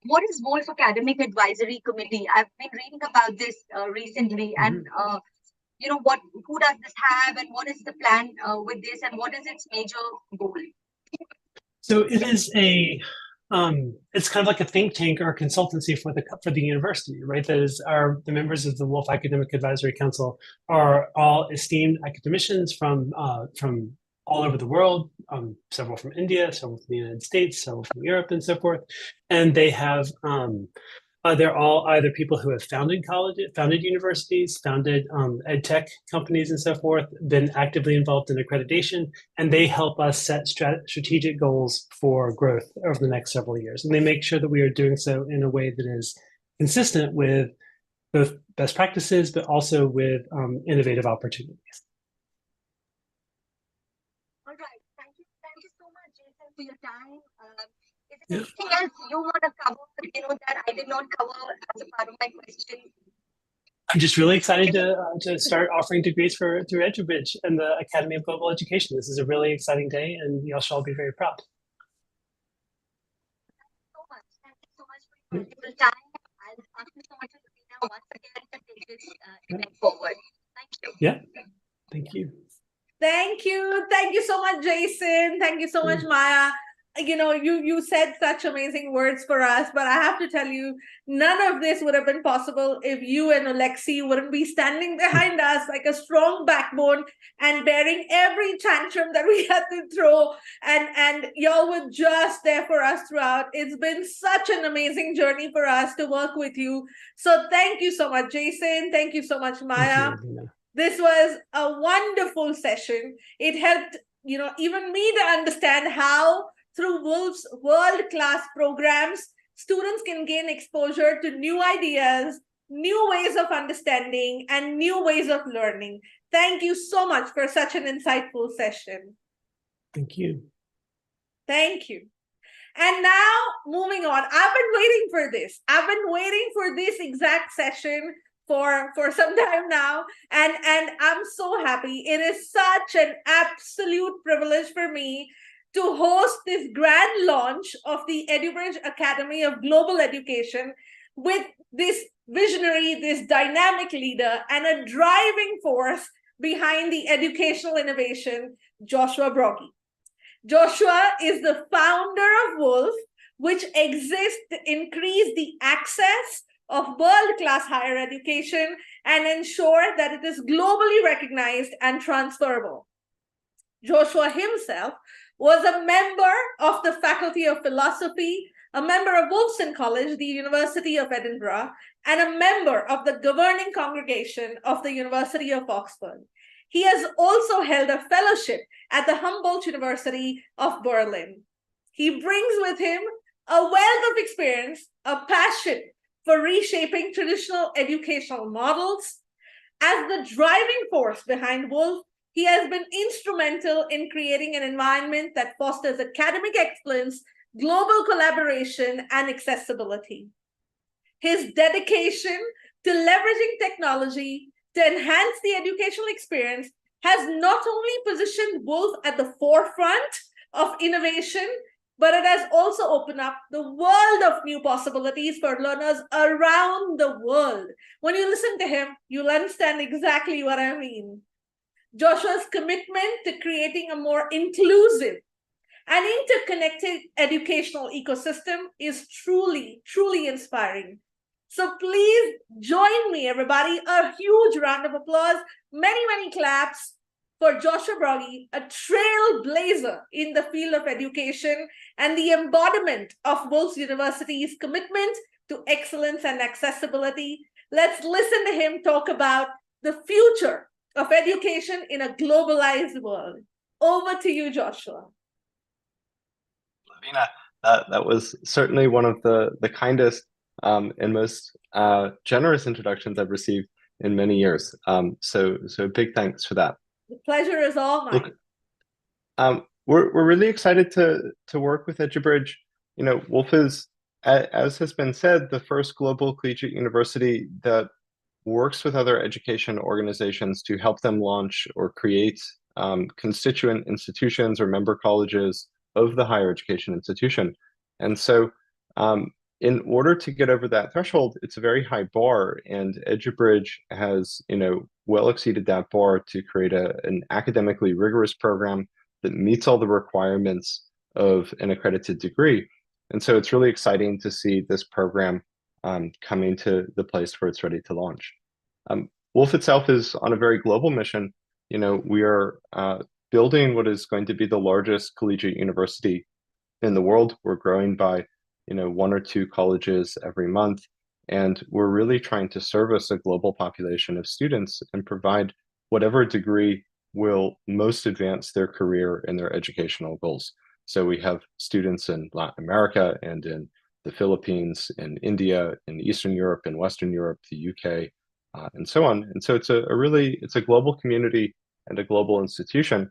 What is Woolf Academic Advisory Committee? I've been reading about this recently, and who does this have, and what is the plan with this, and what is its major goal? So it is it's kind of like a think tank or a consultancy for the university, right? That is, the members of the Woolf Academic Advisory Council are all esteemed academicians from all over the world, several from India, several from the United States, several from Europe, and so forth. And they have they're all either people who have founded universities, founded ed tech companies, and so forth, been actively involved in accreditation, and they help us set strategic goals for growth over the next several years. And they make sure that we are doing so in a way that is consistent with both best practices, but also with innovative opportunities. All right. Thank you so much, Jason, for your time. Is there anything else you want to cover, that I did not cover as a part of my question? I'm just really excited to start offering degrees through EduBridge and the Academy of Global Education. This is a really exciting day, and y'all shall be very proud. Thank you so much for your valuable time. I'll ask you so much, Lovina, once again to take this event forward. Thank you. Yeah, thank you. Thank you. Thank you so much, Jason. Thank you so much, Maya. You said such amazing words for us, but I have to tell you, none of this would have been possible if you and Alexi wouldn't be standing behind us like a strong backbone and bearing every tantrum that we had to throw, and y'all were just there for us throughout. It's been such an amazing journey for us to work with you. So thank you so much, Jason. Thank you so much, Maya. This was a wonderful session. It helped, even me to understand how through Woolf's world-class programs, students can gain exposure to new ideas, new ways of understanding, and new ways of learning. Thank you so much for such an insightful session. Thank you. Thank you. And now, moving on, I've been waiting for this. I've been waiting for this exact session for some time now, and I'm so happy. It is such an absolute privilege for me to host this grand launch of the EduBridge Academy of Global Education with this visionary, this dynamic leader, and a driving force behind the educational innovation, Joshua Brogi. Joshua is the founder of Woolf, which exists to increase the access of world-class higher education and ensure that it is globally recognized and transferable. Joshua himself was a member of the Faculty of Philosophy, a member of Wolfson College, the University of Edinburgh, and a member of the governing congregation of the University of Oxford. He has also held a fellowship at the Humboldt University of Berlin. He brings with him a wealth of experience, a passion for reshaping traditional educational models. As the driving force behind Woolf, he has been instrumental in creating an environment that fosters academic excellence, global collaboration, and accessibility. His dedication to leveraging technology to enhance the educational experience has not only positioned Woolf at the forefront of innovation, but it has also opened up the world of new possibilities for learners around the world. When you listen to him, you'll understand exactly what I mean. Joshua's commitment to creating a more inclusive and interconnected educational ecosystem is truly, truly inspiring. So please join me, everybody. A huge round of applause, many, many claps for Joshua Brogi, a trailblazer in the field of education and the embodiment of Woolf University's commitment to excellence and accessibility. Let's listen to him talk about the future of education in a globalized world. Over to you, Joshua. Lovina, that was certainly one of the kindest and most generous introductions I've received in many years. So big thanks for that. The pleasure is all mine. Look, we're really excited to work with EduBridge. Woolf is, as has been said, the first global collegiate university that works with other education organizations to help them launch or create constituent institutions or member colleges of the higher education institution. And so in order to get over that threshold, it's a very high bar, and EduBridge has, well exceeded that bar to create an academically rigorous program that meets all the requirements of an accredited degree. And so it's really exciting to see this program coming to the place where it's ready to launch. Woolf itself is on a very global mission. We are building what is going to be the largest collegiate university in the world. We're growing by, 1 or 2 colleges every month. And we're really trying to service a global population of students and provide whatever degree will most advance their career and their educational goals. So we have students in Latin America and in the Philippines, in India, in Eastern Europe, in Western Europe, the UK, and so on. And so it's a global community and a global institution.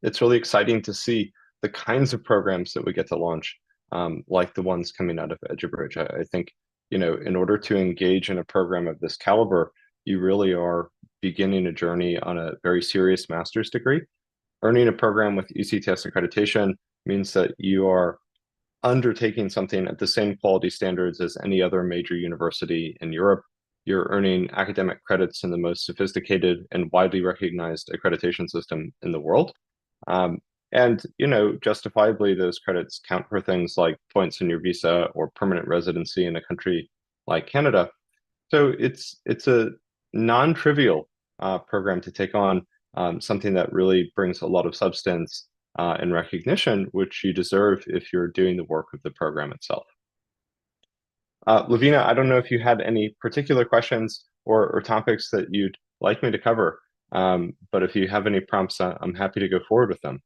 It's really exciting to see the kinds of programs that we get to launch, like the ones coming out of EduBridge. I think, in order to engage in a program of this caliber, you really are beginning a journey on a very serious master's degree. Earning a program with ECTS accreditation means that you are undertaking something at the same quality standards as any other major university in Europe. You're earning academic credits in the most sophisticated and widely recognized accreditation system in the world. And, justifiably, those credits count for things like points in your visa or permanent residency in a country like Canada. So it's a non-trivial program to take on, something that really brings a lot of substance and recognition, which you deserve if you're doing the work of the program itself. Lovina, I don't know if you had any particular questions or topics that you'd like me to cover, but if you have any prompts, I'm happy to go forward with them.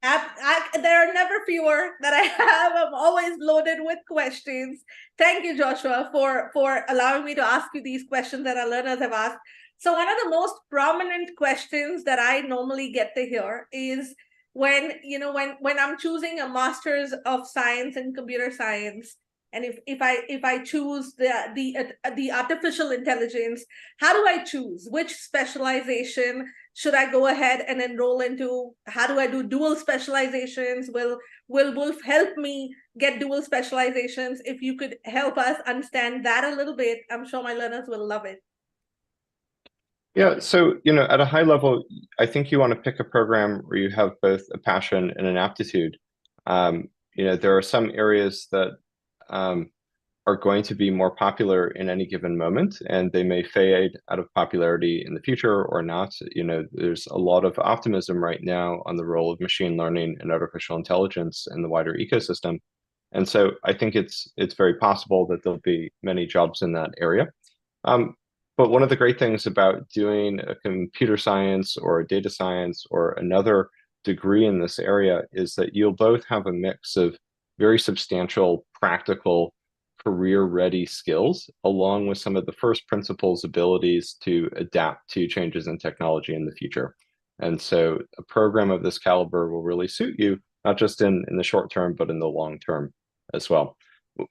There are never fewer that I have. I'm always loaded with questions. Thank you, Joshua, for allowing me to ask you these questions that our learners have asked. So one of the most prominent questions that I normally get to hear is when I'm choosing a master's of science in computer science, and if I choose the artificial intelligence, how do I choose which specialization should I go ahead and enroll into? How do I do dual specializations? Will Woolf help me get dual specializations? If you could help us understand that a little bit, I'm sure my learners will love it. Yeah, so at a high level, I think you want to pick a program where you have both a passion and an aptitude. There are some areas that are going to be more popular in any given moment, and they may fade out of popularity in the future or not. There's a lot of optimism right now on the role of machine learning and artificial intelligence in the wider ecosystem. And so I think it's very possible that there'll be many jobs in that area. But one of the great things about doing a computer science or a data science or another degree in this area is that you'll both have a mix of very substantial practical career-ready skills, along with some of the first principles abilities to adapt to changes in technology in the future. And so a program of this caliber will really suit you, not just in the short term, but in the long term as well.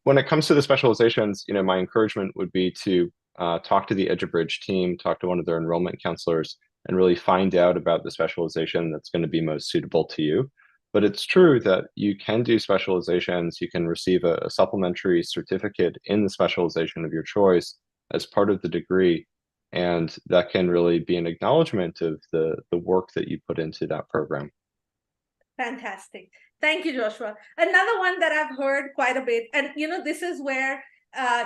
When it comes to the specializations, my encouragement would be to talk to the EduBridge team, talk to one of their enrollment counselors, and really find out about the specialization that's going to be most suitable to you. But it's true that you can do specializations. You can receive a supplementary certificate in the specialization of your choice as part of the degree. And that can really be an acknowledgement of the work that you put into that program. Fantastic. Thank you, Joshua. Another one that I've heard quite a bit, and this is where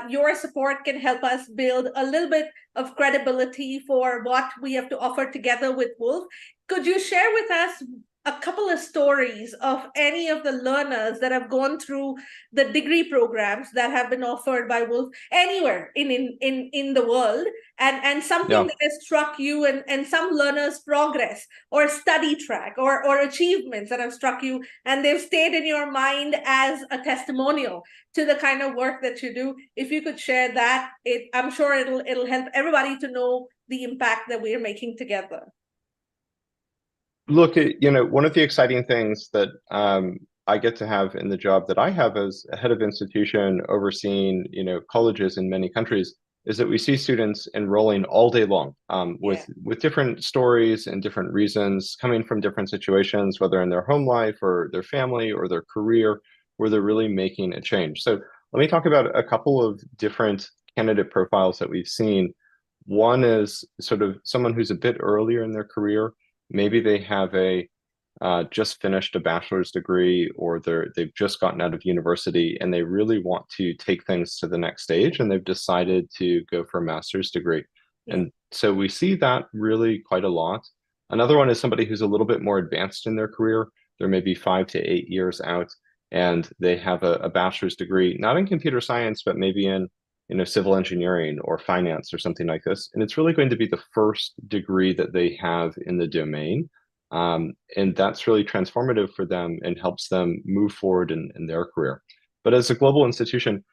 your support can help us build a little bit of credibility for what we have to offer together with Woolf. Could you share with us a couple of stories of any of the learners that have gone through the degree programs that have been offered by Woolf anywhere in the world, and something that has struck you, and some learners' progress or study track or achievements that have struck you, and they've stayed in your mind as a testimonial to the kind of work that you do? If you could share that, I'm sure it'll help everybody to know the impact that we're making together. Look, one of the exciting things that I get to have in the job that I have as a head of institution overseeing, colleges in many countries is that we see students enrolling all day long with different stories and different reasons, coming from different situations, whether in their home life or their family or their career, where they're really making a change. So let me talk about a couple of different candidate profiles that we've seen. One is sort of someone who's a bit earlier in their career. Maybe they have a just finished a bachelor's degree, or they've just gotten out of university and they really want to take things to the next stage, and they've decided to go for a master's degree. Yeah. And so we see that really quite a lot. Another one is somebody who's a little bit more advanced in their career. They're maybe 5 to 8 years out, and they have a bachelor's degree, not in computer science, but maybe in civil engineering or finance or something like this. And it's really going to be the first degree that they have in the domain. And that's really transformative for them and helps them move forward in their career. But as a global institution,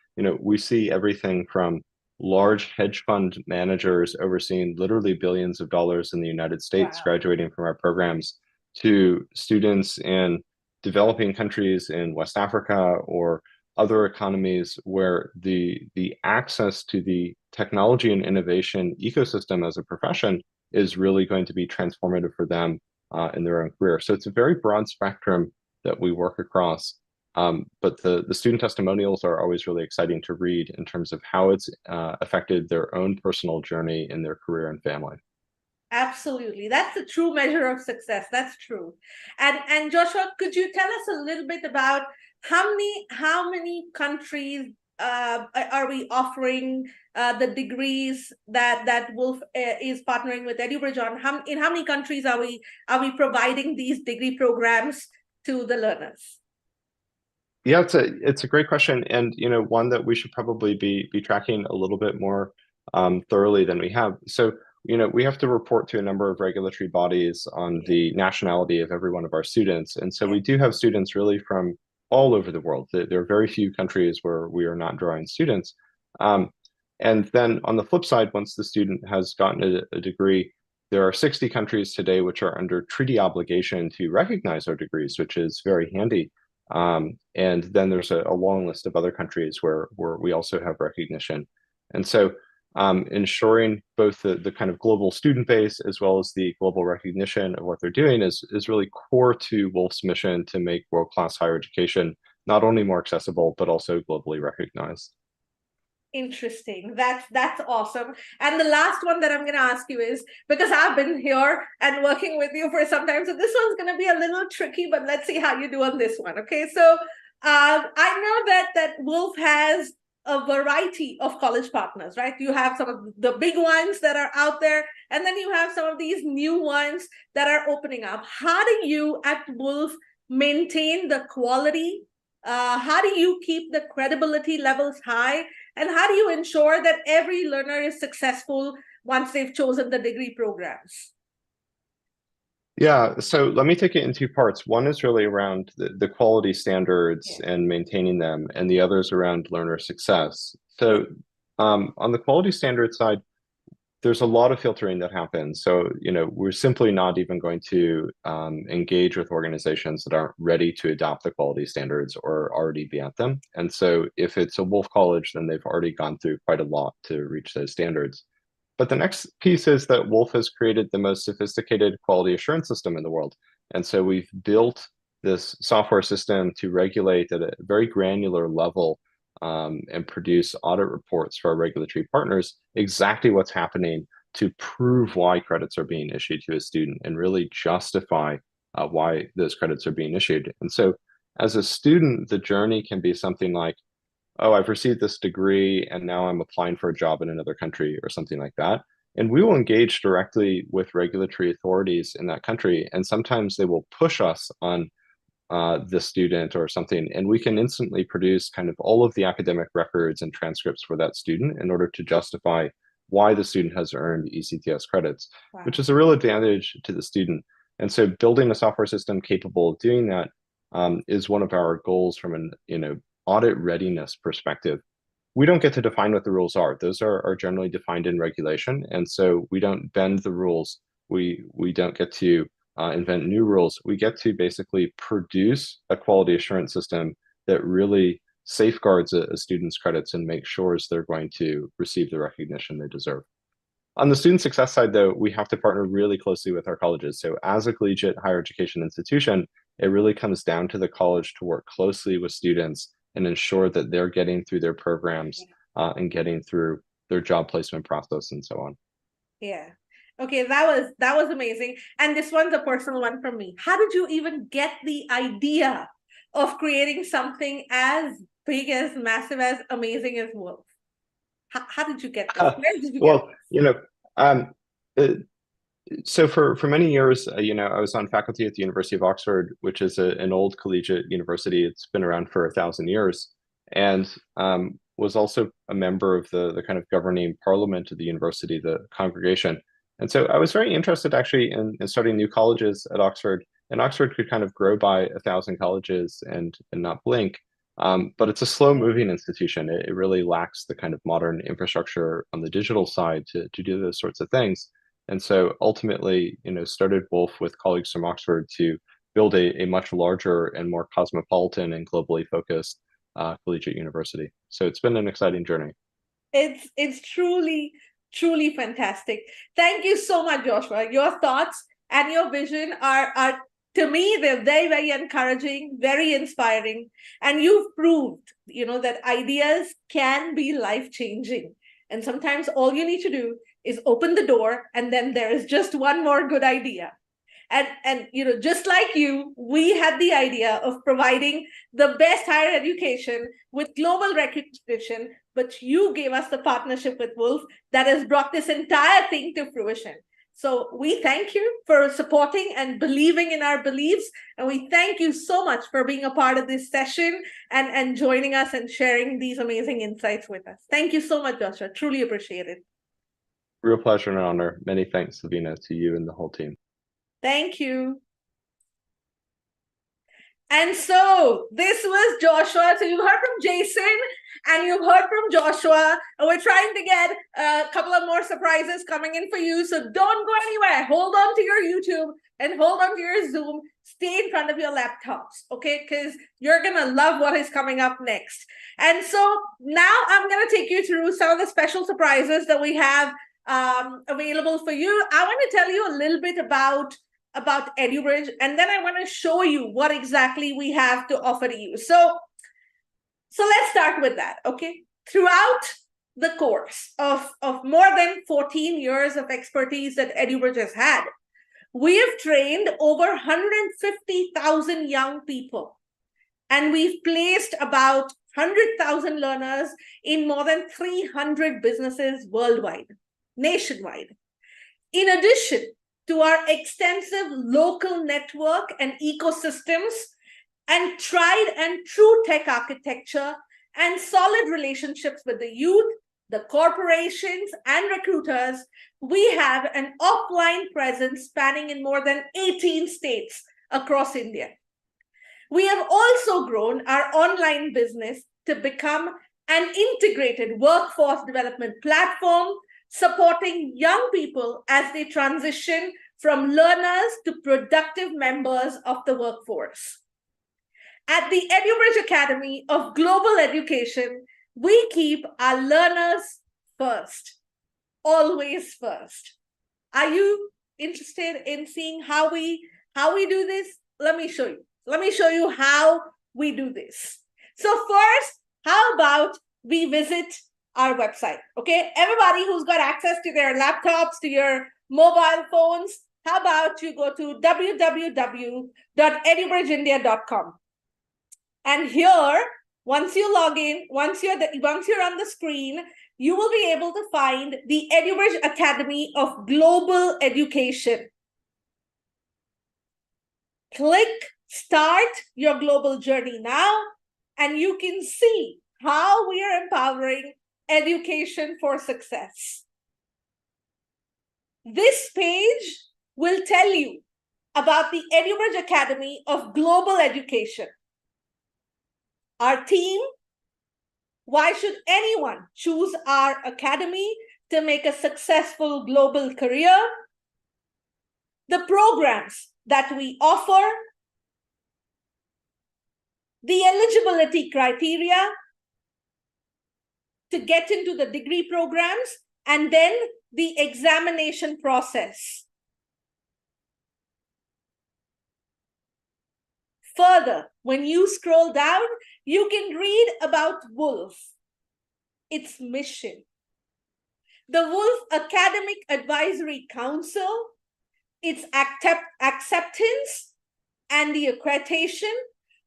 we see everything from large hedge fund managers overseeing literally billions of dollars in the United States, Wow. graduating from our programs, to students in developing countries in West Africa or other economies where the access to the technology and innovation ecosystem as a profession is really going to be transformative for them in their own career. So it's a very broad spectrum that we work across. But the student testimonials are always really exciting to read in terms of how it's affected their own personal journey in their career and family. Absolutely. That's the true measure of success. That's true. And Joshua, could you tell us a little bit about how many countries are we offering the degrees that Woolf is partnering with EduBridge on? In how many countries are we providing these degree programs to the learners? Yeah, it's a great question, and one that we should probably be tracking a little bit more thoroughly than we have. So we have to report to a number of regulatory bodies on the nationality of every one of our students, and so we do have students really from all over the world. There are very few countries where we are not drawing students. And then on the flip side, once the student has gotten a degree, there are 60 countries today which are under treaty obligation to recognize our degrees, which is very handy. And then there's a long list of other countries where we also have recognition. And so ensuring both the kind of global student base as well as the global recognition of what they're doing is really core to Woolf's mission to make world-class higher education not only more accessible, but also globally recognized. Interesting. That's awesome. And the last one that I'm going to ask you is, because I've been here and working with you for some time, so this one's going to be a little tricky, but let's see how you do on this one. Okay, so I know that Woolf has a variety of college partners, right? You have some of the big ones that are out there, and then you have some of these new ones that are opening up. How do you at Woolf maintain the quality? How do you keep the credibility levels high? And how do you ensure that every learner is successful once they've chosen the degree programs? Yeah, so let me take it in two parts. One is really around the quality standards and maintaining them, and the other is around learner success. So on the quality standards side, there's a lot of filtering that happens. So, we're simply not even going to engage with organizations that aren't ready to adopt the quality standards or already be at them. And so if it's a Woolf college, then they've already gone through quite a lot to reach those standards. But the next piece is that Woolf has created the most sophisticated quality assurance system in the world. And so we've built this software system to regulate at a very granular level and produce audit reports for our regulatory partners exactly what's happening to prove why credits are being issued to a student and really justify why those credits are being issued. And so as a student, the journey can be something like, oh, I've received this degree and now I'm applying for a job in another country or something like that. And we will engage directly with regulatory authorities in that country. And sometimes they will push us on the student or something, and we can instantly produce kind of all of the academic records and transcripts for that student in order to justify why the student has earned ECTS credits, which is a real advantage to the student. And so building a software system capable of doing that is one of our goals from an audit readiness perspective. We don't get to define what the rules are. Those are generally defined in regulation. And so we don't bend the rules. We don't get to invent new rules. We get to basically produce a quality assurance system that really safeguards a student's credits and makes sure they're going to receive the recognition they deserve. On the student success side, though, we have to partner really closely with our colleges. So as a collegiate higher education institution, it really comes down to the college to work closely with students and ensure that they're getting through their programs and getting through their job placement process and so on. Yeah. Okay, that was amazing. And this one's a personal one from me. How did you even get the idea of creating something as big, as massive, as amazing as Woolf? How did you get this? Where did you Well, get this? so for many years, I was on faculty at the University of Oxford, which is an old collegiate university. It's been around for 1,000 years, and was also a member of the kind of governing parliament of the university, the congregation. And so I was very interested actually in starting new colleges at Oxford. And Oxford could kind of grow by 1,000 colleges and not blink. But it's a slow moving institution. It really lacks the kind of modern infrastructure on the digital side to do those sorts of things. And so ultimately, started Woolf with colleagues from Oxford to build a much larger and more cosmopolitan and globally focused collegiate university. So it's been an exciting journey. It's truly, truly fantastic. Thank you so much, Joshua. Your thoughts and your vision are to me, they're very, very encouraging, very inspiring. And you've proved, that ideas can be life-changing. And sometimes all you need to do is open the door, and then there is just one more good idea. And just like you, we had the idea of providing the best higher education with global recognition, but you gave us the partnership with Woolf that has brought this entire thing to fruition. So we thank you for supporting and believing in our beliefs. And we thank you so much for being a part of this session and joining us and sharing these amazing insights with us. Thank you so much, Joshua. Truly appreciate it. Real pleasure and honor. Many thanks, Lovina, to you and the whole team. Thank you. And so this was Joshua. So you've heard from Jason and you've heard from Joshua. And we're trying to get a couple of more surprises coming in for you. So don't go anywhere. Hold on to your YouTube and hold on to your Zoom. Stay in front of your laptops, okay? Because you're going to love what is coming up next. And so now I'm going to take you through some of the special surprises that we have available for you. I want to tell you a little bit about EduBridge, and then I want to show you what exactly we have to offer to you. So let's start with that, okay? Throughout the course of more than 14 years of expertise that EduBridge has had, we have trained over 150,000 young people, and we've placed about 100,000 learners in more than 300 businesses worldwide, nationwide. In addition to our extensive local network and ecosystems and tried and true tech architecture and solid relationships with the youth, the corporations, and recruiters, we have an offline presence spanning in more than 18 states across India. We have also grown our online business to become an integrated workforce development platform, supporting young people as they transition from learners to productive members of the workforce. At the EduBridge Academy of Global Education, we keep our learners first, always first. Are you interested in seeing how we do this? Let me show you. Let me show you how we do this. So first, how about we visit our website, okay? Everybody who's got access to their laptops, to your mobile phones, how about you go to www.edubridgeindia.com. And here, once you log in, once you're on the screen, you will be able to find the EduBridge Academy of Global Education. Click Start Your Global Journey now, and you can see how we are empowering education for success. This page will tell you about the EduBridge Academy of Global Education. Our team, why should anyone choose our academy to make a successful global career? The programs that we offer, the eligibility criteria to get into the degree programs, and then the examination process. Further, when you scroll down, you can read about Woolf, its mission, the Woolf Academic Advisory Council, its acceptance, and the accreditation,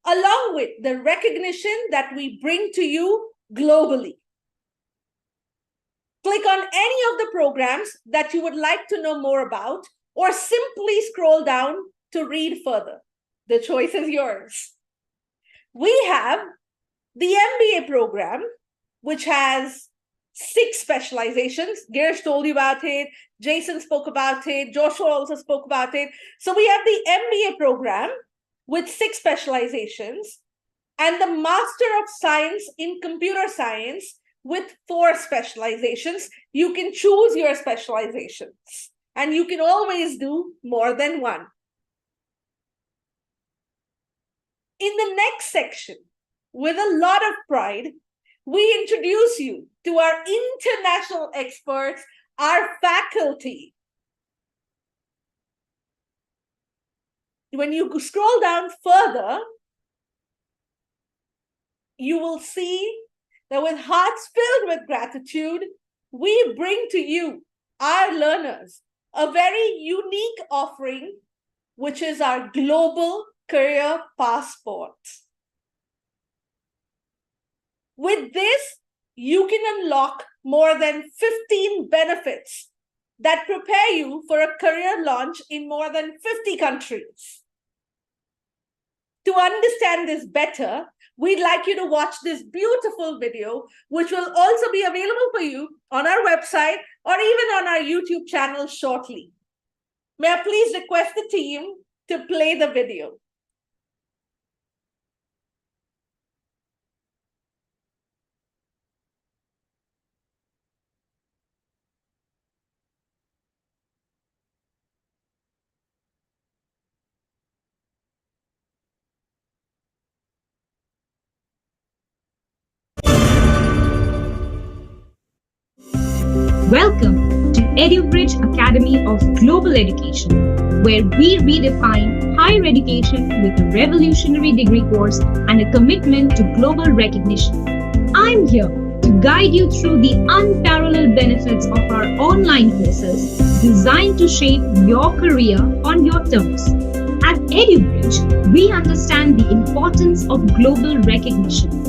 along with the recognition that we bring to you globally. Click on any of the programs that you would like to know more about, or simply scroll down to read further. The choice is yours. We have the MBA program, which has 6 specializations. Girish told you about it. Jason spoke about it. Joshua also spoke about it. So we have the MBA program with 6 specializations, and the Master of Science in Computer Science with 4 specializations. You can choose your specializations, and you can always do more than one. In the next section, with a lot of pride, we introduce you to our international experts, our faculty. When you scroll down further, you will see that with hearts filled with gratitude, we bring to you, our learners, a very unique offering, which is our Global Career Passport. With this, you can unlock more than 15 benefits that prepare you for a career launch in more than 50 countries. To understand this better, we'd like you to watch this beautiful video, which will also be available for you on our website or even on our YouTube channel shortly. May I please request the team to play the video. Welcome to EduBridge Academy of Global Education, where we redefine higher education with a revolutionary degree course and a commitment to global recognition. I'm here to guide you through the unparalleled benefits of our online courses designed to shape your career on your terms. At EduBridge, we understand the importance of global recognition.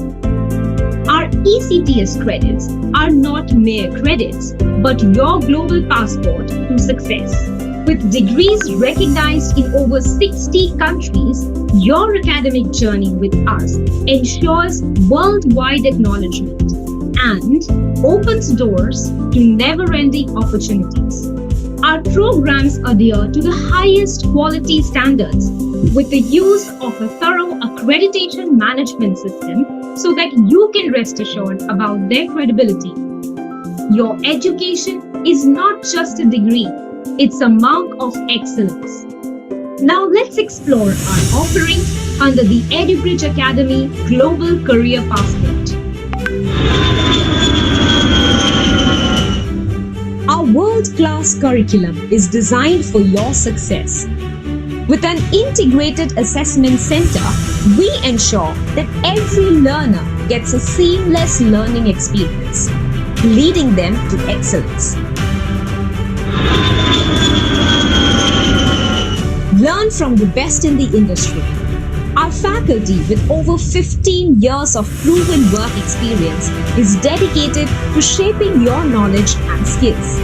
Our ECTS credits are not mere credits, but your global passport to success. With degrees recognized in over 60 countries, your academic journey with us ensures worldwide acknowledgement and opens doors to never-ending opportunities. Our programs adhere to the highest quality standards with the use of a thorough accreditation management system so that you can rest assured about their credibility. Your education is not just a degree, it's a mark of excellence. Now let's explore our offerings under the EduBridge Academy Global Career Passport. Our world-class curriculum is designed for your success. With an integrated assessment center, we ensure that every learner gets a seamless learning experience, leading them to excellence. Learn from the best in the industry. Our faculty, with over 15 years of proven work experience, is dedicated to shaping your knowledge and skills.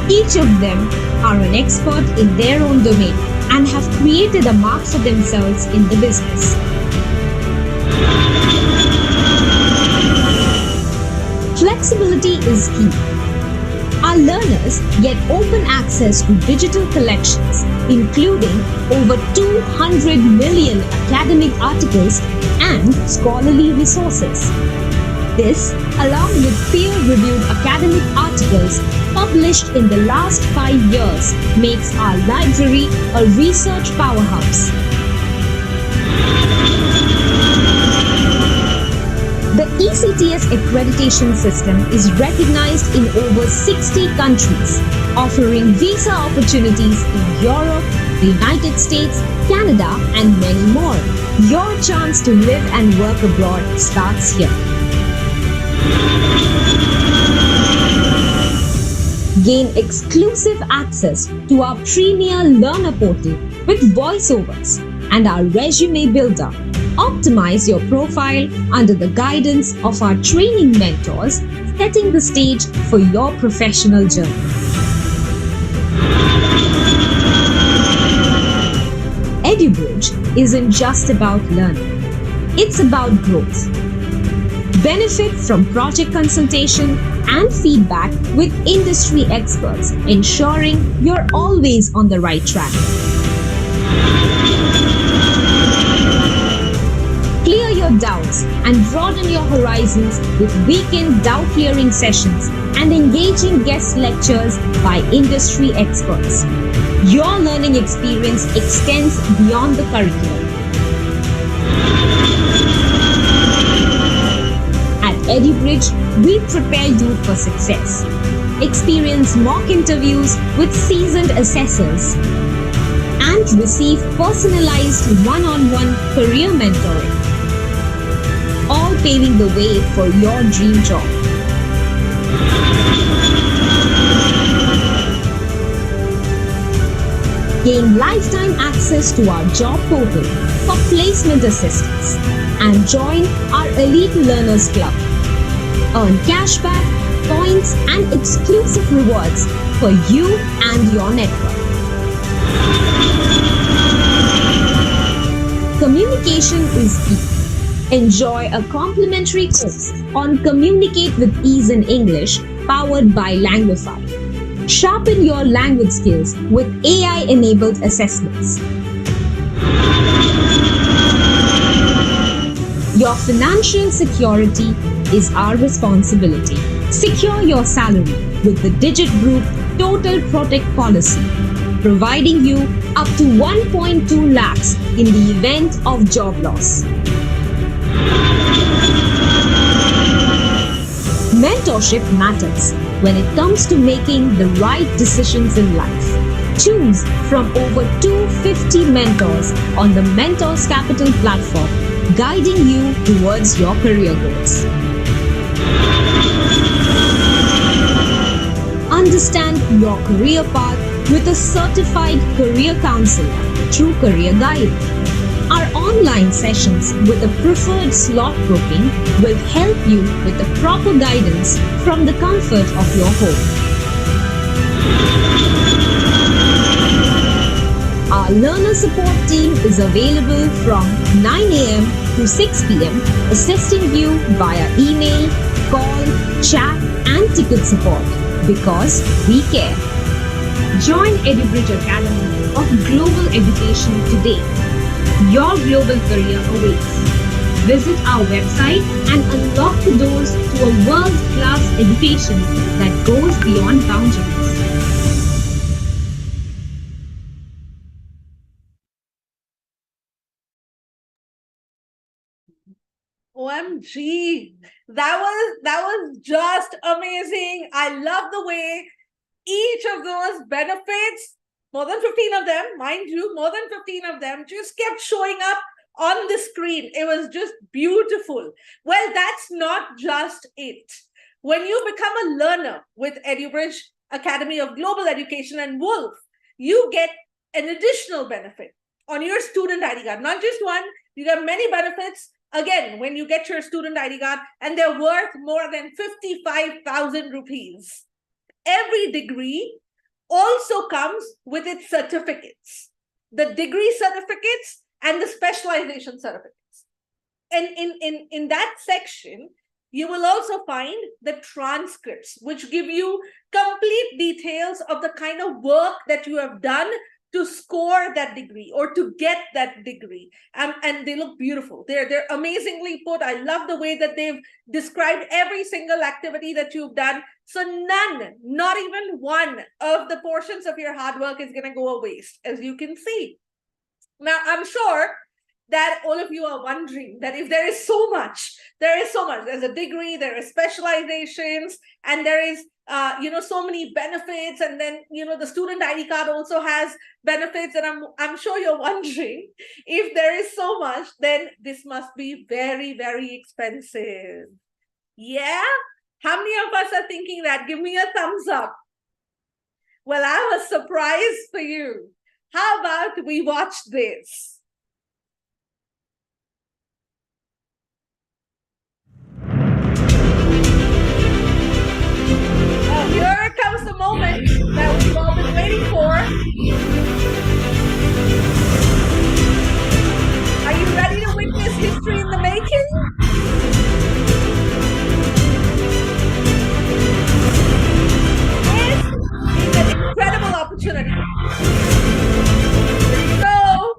Each of them are an expert in their own domain and have created a mark for themselves in the business. Flexibility is key. Our learners get open access to digital collections, including over 200 million academic articles and scholarly resources. This, along with peer-reviewed academic articles published in the last 5 years, makes our library a research powerhouse. The ECTS accreditation system is recognized in over 60 countries, offering visa opportunities in Europe, the United States, Canada, and many more. Your chance to live and work abroad starts here. Gain exclusive access to our premier learner portal with voiceovers and our resume builder. Optimize your profile under the guidance of our training mentors, setting the stage for your professional journey. EduBridge isn't just about learning, it's about growth. Benefit from project consultation and feedback with industry experts, ensuring you're always on the right track. Clear your doubts and broaden your horizons with weekend doubt clearing sessions and engaging guest lectures by industry experts. Your learning experience extends beyond the curriculum. At EduBridge, we prepare you for success. Experience mock interviews with seasoned assessors and receive personalized one-on-one career mentoring, all paving the way for your dream job. Gain lifetime access to our job portal for placement assistance and join our Elite Learners Club. Earn cashback, points and exclusive rewards for you and your network. Communication is key. Enjoy a complimentary course on Communicate with Ease in English powered by Languify. Sharpen your language skills with AI-enabled assessments. Your financial security is our responsibility. Secure your salary with the Digit Group Total Protect policy, providing you up to 1.2 lakhs in the event of job loss. Mentorship matters when it comes to making the right decisions in life. Choose from over 250 mentors on the Mentors Capital platform, guiding you towards your career goals. Understand your career path with a certified career counselor through Career Guide. Our online sessions with a preferred slot booking will help you with the proper guidance from the comfort of your home. Our learner support team is available from 9 a.m. to 6 p.m., assisting you via email, call, chat, and ticket support because we care. Join EduBridge Academy of Global Education today. Your global career awaits. Visit our website and unlock the doors to a world-class education that goes beyond boundaries. OMG, that was just amazing. I love the way each of those benefits, more than 15 of them, mind you, more than 15 of them just kept showing up on the screen. It was just beautiful. Well, that's not just it. When you become a learner with EduBridge Academy of Global Education and Woolf, you get an additional benefit on your student ID card. Not just one, you get many benefits. Again, when you get your student ID card, and they're worth more than 55,000 rupees. Every degree also comes with its certificates, the degree certificates and the specialization certificates. And in that section, you will also find the transcripts, which give you complete details of the kind of work that you have done to score that degree or to get that degree. And they look beautiful. They're amazingly put. I love the way that they've described every single activity that you've done. So none, not even one of the portions of your hard work is going to go a waste, as you can see. Now, I'm sure that all of you are wondering that if there is so much, there's a degree, there are specializations, and there is so many benefits, and then the student ID card also has benefits, and I'm sure you're wondering, if there is so much, then this must be very, very expensive. Yeah? How many of us are thinking that? Give me a thumbs up. Well, I have a surprise for you. How about we watch this? Well, here comes the moment that we've all been waiting for. Are you ready to witness history in the making? This is an incredible opportunity. Here you go.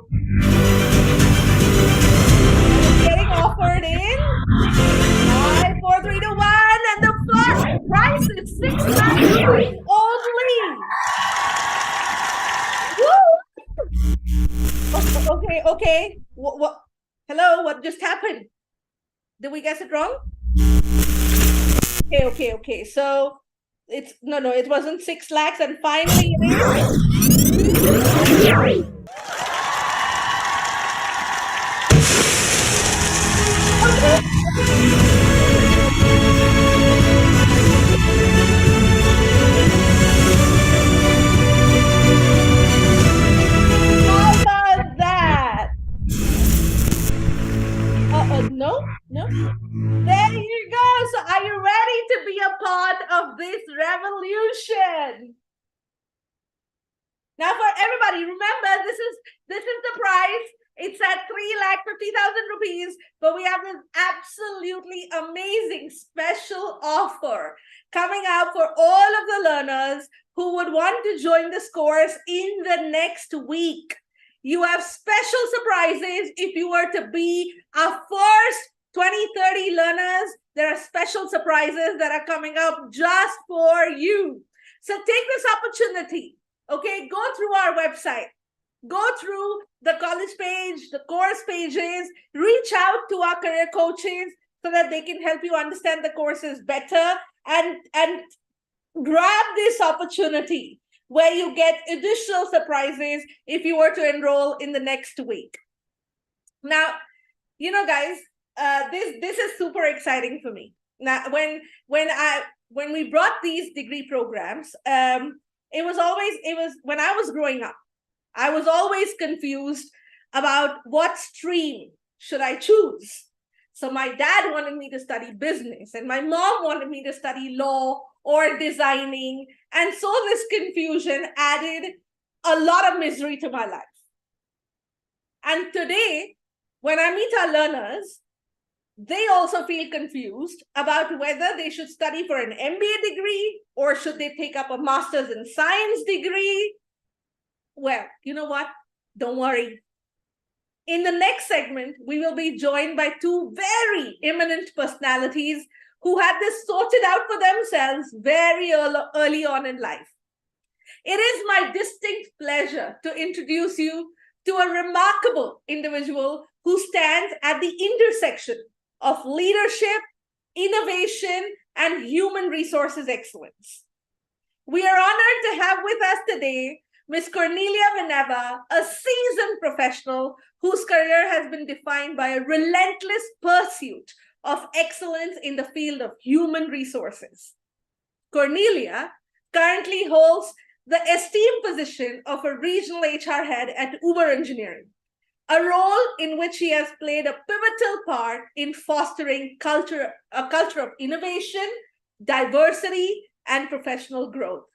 Getting offered in 5, 4, 3, 2, 1, and the first price is 6 lakh rupees only. Woo! Okay. What? Hello, what just happened? Did we guess it wrong? Okay. So it's no, it wasn't 6 lakhs, and finally it is. How about that? No. There you go. So are you ready to be a part of this revolution? Now for everybody, remember this is the price. It's at 3,50,000 rupees, but we have this absolutely amazing special offer coming out for all of the learners who would want to join this course in the next week. You have special surprises if you were to be our first 20-30 learners. There are special surprises that are coming up just for you. So take this opportunity, okay? Go through our website. Go through the college page, the course pages, reach out to our career coaches so that they can help you understand the courses better, and grab this opportunity where you get additional surprises if you were to enroll in the next week. Now, you know, guys, this is super exciting for me. Now, when we brought these degree programs, it was when I was growing up, I was always confused about what stream should I choose. So my dad wanted me to study business, and my mom wanted me to study law or designing. And so this confusion added a lot of misery to my life. And today, when I meet our learners, they also feel confused about whether they should study for an MBA degree or should they take up a master's in science degree. Well, you know what? Don't worry. In the next segment, we will be joined by two very eminent personalities who had this sorted out for themselves very early on in life. It is my distinct pleasure to introduce you to a remarkable individual who stands at the intersection of leadership, innovation, and human resources excellence. We are honored to have with us today Ms. Cornelia Vineva, a seasoned professional whose career has been defined by a relentless pursuit of excellence in the field of human resources. Cornelia currently holds the esteemed position of a regional HR head at Uber Engineering, a role in which she has played a pivotal part in fostering a culture of innovation, diversity, and professional growth.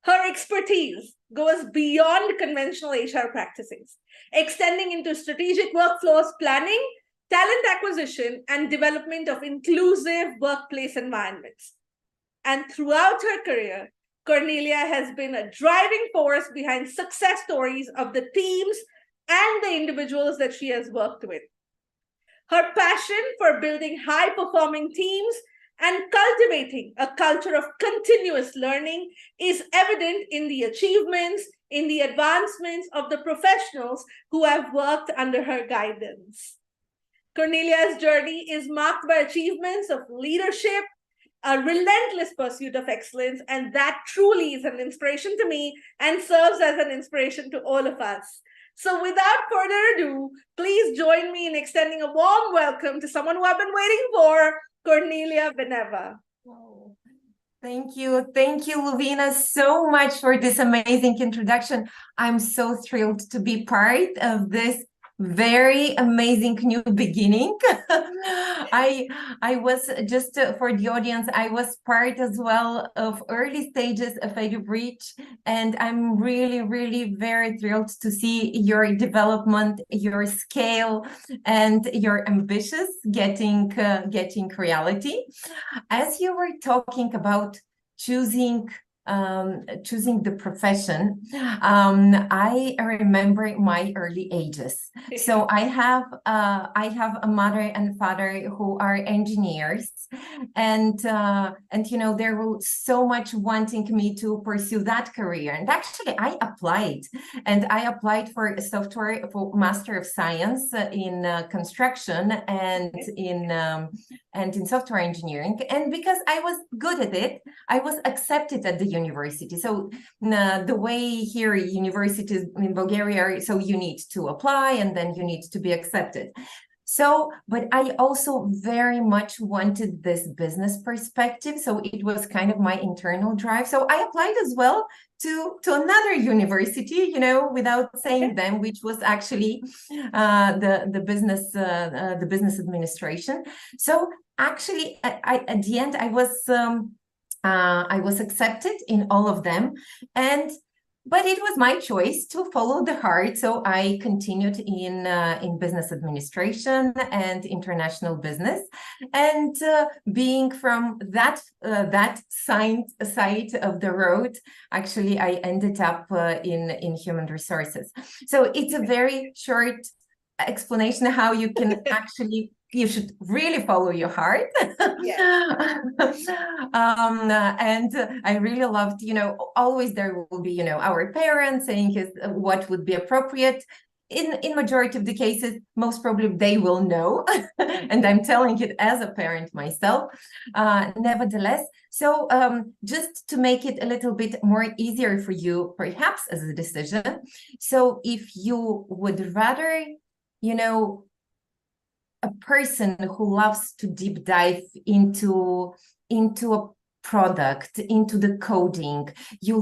Her expertise goes beyond conventional HR practices, extending into strategic workflows planning, talent acquisition, and development of inclusive workplace environments. And throughout her career, Cornelia has been a driving force behind success stories of the teams and the individuals that she has worked with. Her passion for building high-performing teams and cultivating a culture of continuous learning is evident in the achievements, in the advancements of the professionals who have worked under her guidance. Cornelia's journey is marked by achievements of leadership, a relentless pursuit of excellence, and that truly is an inspiration to me and serves as an inspiration to all of us. So without further ado, please join me in extending a warm welcome to someone who I've been waiting for, Cornelia Vineva. Thank you. Thank you, Lovina, so much for this amazing introduction. I'm so thrilled to be part of this very amazing new beginning. I was just for the audience, I was part as well of early stages of EduBridge, and I'm really very thrilled to see your development, your scale, and your ambitions getting reality. As you were talking about choosing the profession, I remember my early ages. So I have a mother and father who are engineers, and you know, there was so much wanting me to pursue that career. And actually, I applied for a software for Master of Science in construction and in software engineering. And because I was good at it, I was accepted at the university. So the way here universities in Bulgaria are, so you need to apply and then you need to be accepted. So, but I also very much wanted this business perspective. So it was kind of my internal drive. So I applied as well to another university, you know, without saying them, which was actually the business administration. So actually, at the end, I was accepted in all of them, but it was my choice to follow the heart. So I continued in business administration and international business, and being from that side of the road, actually I ended up in human resources. So it's a very short explanation how you can actually. You should really follow your heart. And I really loved, you know, always there will be, you know, our parents saying what would be appropriate. In majority of the cases, most probably they will know. And I'm telling it as a parent myself. Nevertheless, so just to make it a little bit more easier for you, perhaps as a decision. So if you would rather, you know, a person who loves to deep dive into a product, into the coding, you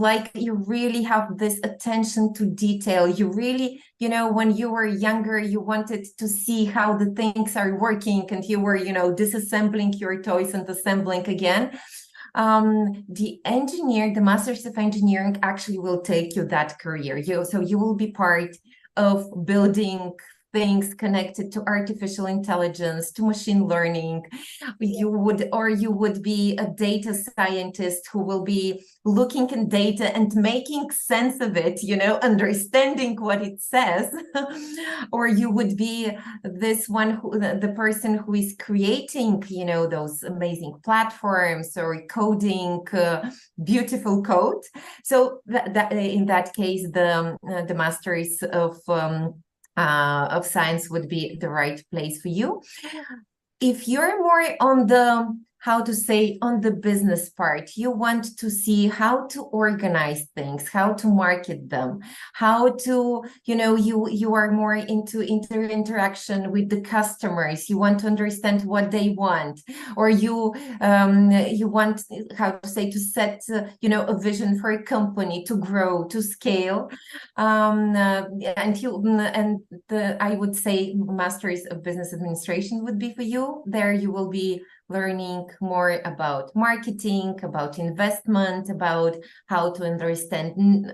really have this attention to detail. You really, you know, when you were younger, you wanted to see how the things are working, and you were, you know, disassembling your toys and assembling again. The Masters of Engineering actually will take you that career. So you will be part of building things connected to artificial intelligence, to machine learning. You would be a data scientist who will be looking at data and making sense of it, you know, understanding what it says. Or you would be this one, the person who is creating, you know, those amazing platforms or coding beautiful code. So that in that case, the Masters of Science would be the right place for you. If you're more on the, how to say, on the business part, you want to see how to organize things, how to market them, how to, you know, you are more into interaction with the customers. You want to understand what they want, or you want, how to say, to set, you know, a vision for a company to grow, to scale. I would say Masters of Business Administration would be for you. There you will be learning more about marketing, about investment, about how to understand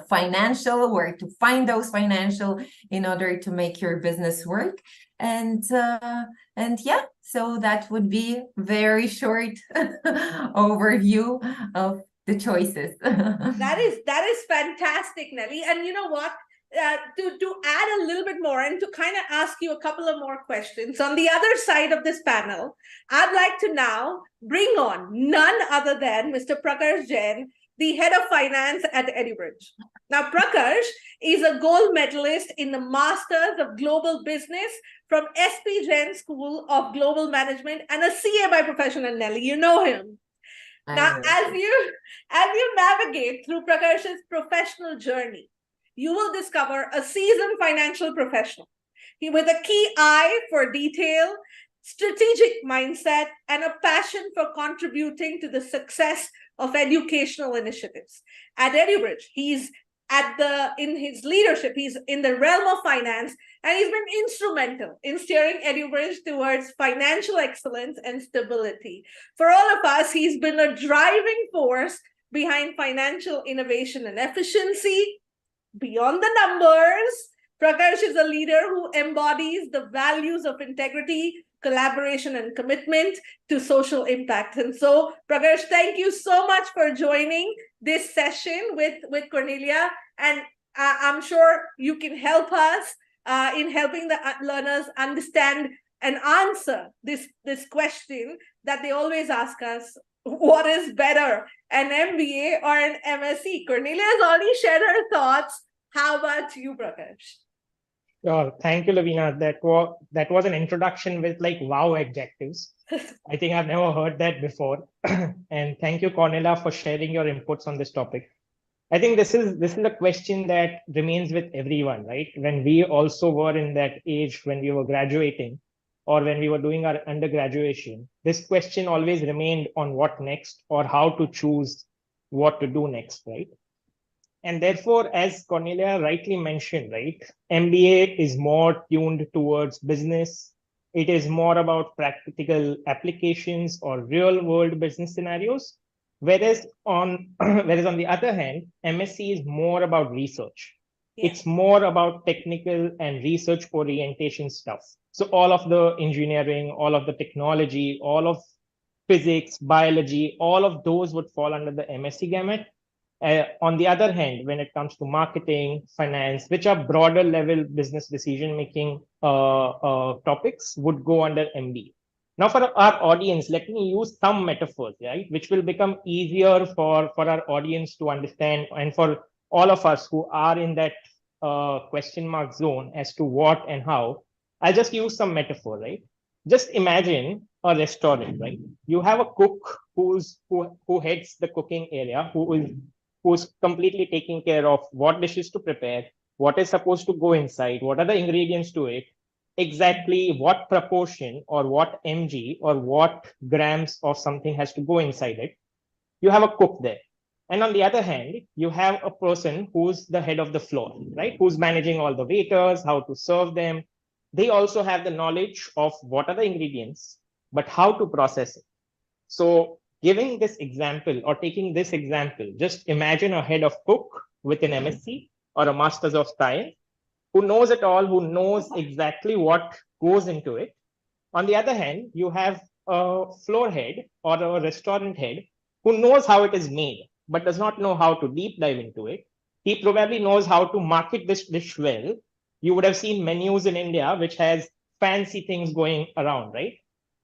financial, where to find those financial in order to make your business work. And yeah, so that would be very short overview of the choices. That is fantastic, Nelly. And you know what? To add a little bit more and to kind of ask you a couple of more questions on the other side of this panel, I'd like to now bring on none other than Mr. Prakash Jain, the head of finance at EduBridge. Now, Prakash is a gold medalist in the Masters of Global Business from SP Jain School of Global Management and a CA by profession. And Nelly, you know him. Now, as you navigate through Prakash's professional journey, you will discover a seasoned financial professional with a key eye for detail strategic mindset, and a passion for contributing to the success of educational initiatives. At EduBridge, he's in his leadership, he's in the realm of finance, and he's been instrumental in steering EduBridge towards financial excellence and stability. For all of us, he's been a driving force behind financial innovation and efficiency. Beyond the numbers, Prakash is a leader who embodies the values of integrity, collaboration, and commitment to social impact. And so, Prakash, thank you so much for joining this session with Cornelia. And I'm sure you can help us in helping the learners understand and answer this question that they always ask us: what is better, an MBA or an MSc? Cornelia has already shared her thoughts. How about you, Prakash? Oh, thank you, Lovina. That was an introduction with like wow adjectives. I think I've never heard that before. And thank you, Cornelia, for sharing your inputs on this topic. I think this is a question that remains with everyone, right? When we also were in that age when we were graduating or when we were doing our undergraduation, this question always remained on what next or how to choose what to do next, right? And therefore, as Cornelia rightly mentioned, right, MBA is more tuned towards business. It is more about practical applications or real world business scenarios. Whereas on the other hand, MSc is more about research. Yeah. It's more about technical and research orientation stuff. So all of the engineering, all of the technology, all of physics, biology, all of those would fall under the MSc gamut. On the other hand, when it comes to marketing, finance, which are broader level business decision-making topics, would go under MBA. Now, for our audience, let me use some metaphors, right, which will become easier for our audience to understand, and for all of us who are in that question mark zone as to what and how. I'll just use some metaphor, right? Just imagine a restaurant, right? You have a cook who heads the cooking area, who's completely taking care of what dishes to prepare, what is supposed to go inside, what are the ingredients to it, exactly what proportion or what mg or what grams of something has to go inside it. You have a cook there. And on the other hand, you have a person who's the head of the floor, right? Who's managing all the waiters, how to serve them. They also have the knowledge of what are the ingredients, but how to process it. So giving this example or taking this example, just imagine a head of cook with an MSc or a Masters of Science who knows it all, who knows exactly what goes into it. On the other hand, you have a floor head or a restaurant head who knows how it is made, but does not know how to deep dive into it. He probably knows how to market this dish well. You would have seen menus in India, which has fancy things going around, right?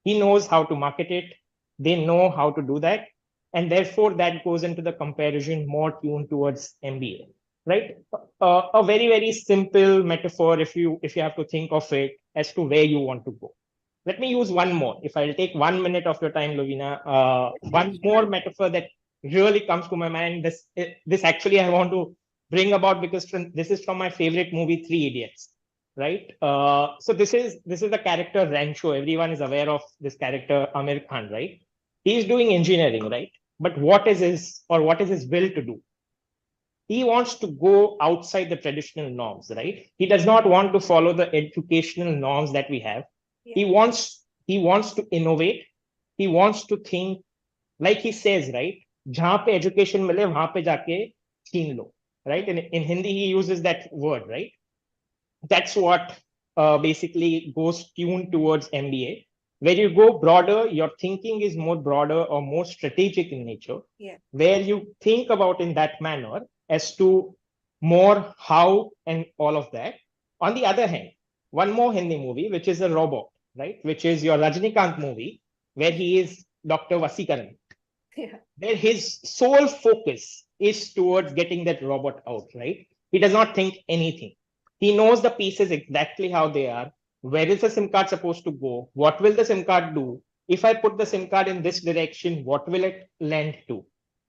He knows how to market it. They know how to do that. And therefore, that goes into the comparison more tuned towards MBA, right? A very, very simple metaphor if you have to think of it as to where you want to go. Let me use one more. If I'll take 1 minute of your time, Lovina, one more metaphor that really comes to my mind. This actually I want to bring about because this is from my favorite movie, 3 Idiots. Right. So this is the character Rancho. Everyone is aware of this character, Amir Khan, right? He's doing engineering, right? But what is his will to do? He wants to go outside the traditional norms, right? He does not want to follow the educational norms that we have. Yeah. He wants to innovate. He wants to think, like he says, right? Jahan pe education mile, wahan pe jaake chhin lo, right? In Hindi, he uses that word, right? That's what basically goes tuned towards MBA. Where you go broader, your thinking is more broader or more strategic in nature. Yeah. Where you think about in that manner as to more how and all of that. On the other hand, one more Hindi movie, which is a robot, right? Which is your Rajnikant movie, where he is Dr. Vasikaran. Yeah. Where his sole focus is towards getting that robot out, right? He does not think anything. He knows the pieces exactly how they are. Where is the SIM card supposed to go? What will the SIM card do? If I put the SIM card in this direction, what will it lend to?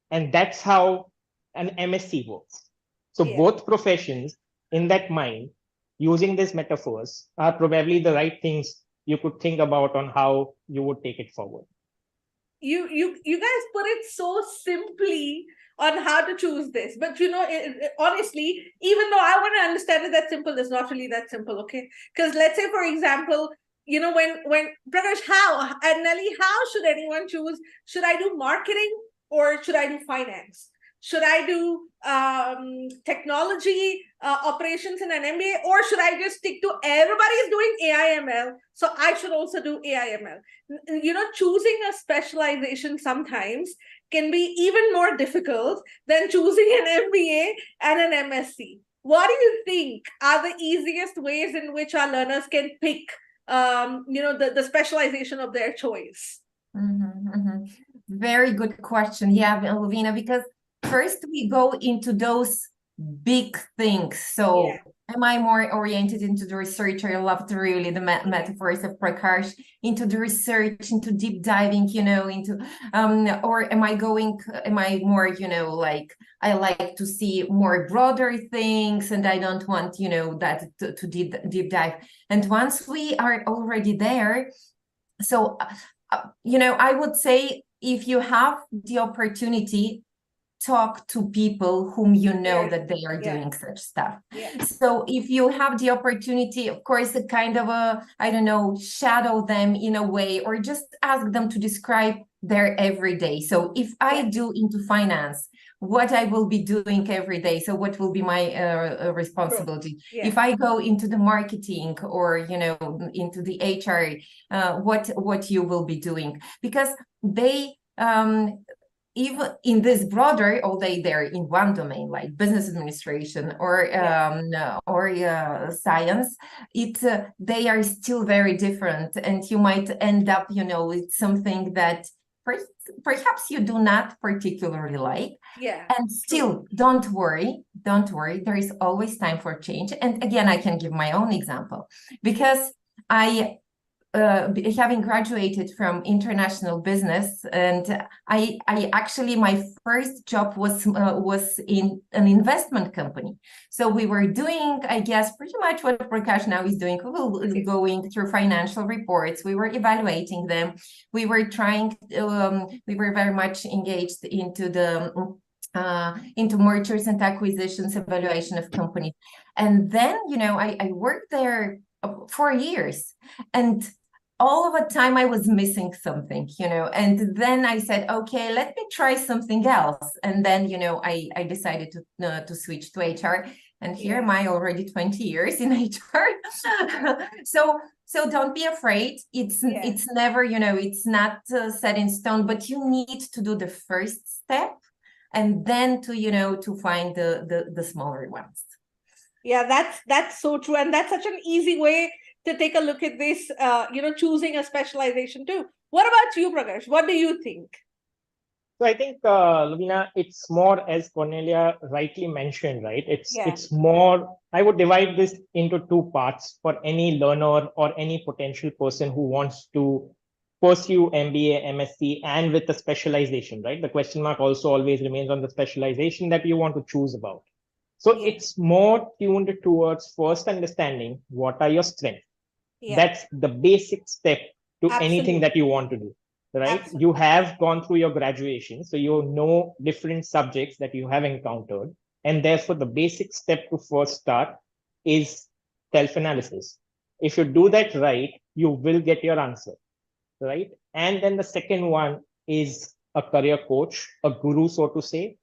And that's how an MSc works. So yeah. Both professions in that mind, using these metaphors, are probably the right things you could think about on how you would take it forward? You guys put it so simply on how to choose this, but honestly, even though I want to understand it that simple, it's not really that simple, okay? Because let's say, for example, when Prakash, how and Nelly, how should anyone choose? Should I do marketing or should I do finance? Should I do technology operations in an MBA, or should I just stick to everybody's doing AI/ML, so I should also do AI/ML? Choosing a specialization sometimes can be even more difficult than choosing an MBA and an MSc. What do you think are the easiest ways in which our learners can pick, the specialization of their choice? Very good question. Yeah, Lovina, because first we go into those big things. So am I more oriented into the research? I love really the metaphors of Prakash, into the research, into deep diving, into or am I more, like I like to see more broader things, and I don't want, that to deep dive. And once we are already there, so I would say, if you have the opportunity, talk to people whom that they are doing such stuff. So if you have the opportunity, of course, a kind of shadow them in a way, or just ask them to describe their everyday. So if I do into finance, what I will be doing every day, so what will be my responsibility? If I go into the marketing or into the HR, what you will be doing, because they even in this broader, although they're in one domain like business administration or science, they are still very different, and you might end up with something that perhaps you do not particularly like. And still, don't worry, there is always time for change. And again, I can give my own example, because I having graduated from international business, and I actually, my first job was in an investment company. So we were doing, I guess, pretty much what Prakash now is doing. We were going through financial reports, we were evaluating them, we were trying, we were very much engaged into the into mergers and acquisitions, evaluation of companies. And then, I worked there for years, and all of the time I was missing something, and then I said, okay, let me try something else. And then, I decided to switch to HR, and here am I already 20 years in HR. So don't be afraid. It's never, it's not set in stone, but you need to do the first step, and then to find the smaller ones. Yeah, that's so true, and that's such an easy way to take a look at this, choosing a specialization too. What about you, Prakash? What do you think? So I think, Lovina, it's more, as Cornelia rightly mentioned, right? It's more, I would divide this into two parts for any learner or any potential person who wants to pursue MBA, MSc, and with a specialization, right? The question mark also always remains on the specialization that you want to choose about. So it's more tuned towards first understanding what are your strengths. That's the basic step to anything that you want to do, right? You have gone through your graduation, so you know different subjects that you have encountered, and therefore the basic step to first start is self-analysis. If you do that right, you will get your answer, right? And then the second one is a career coach, a guru, so to say,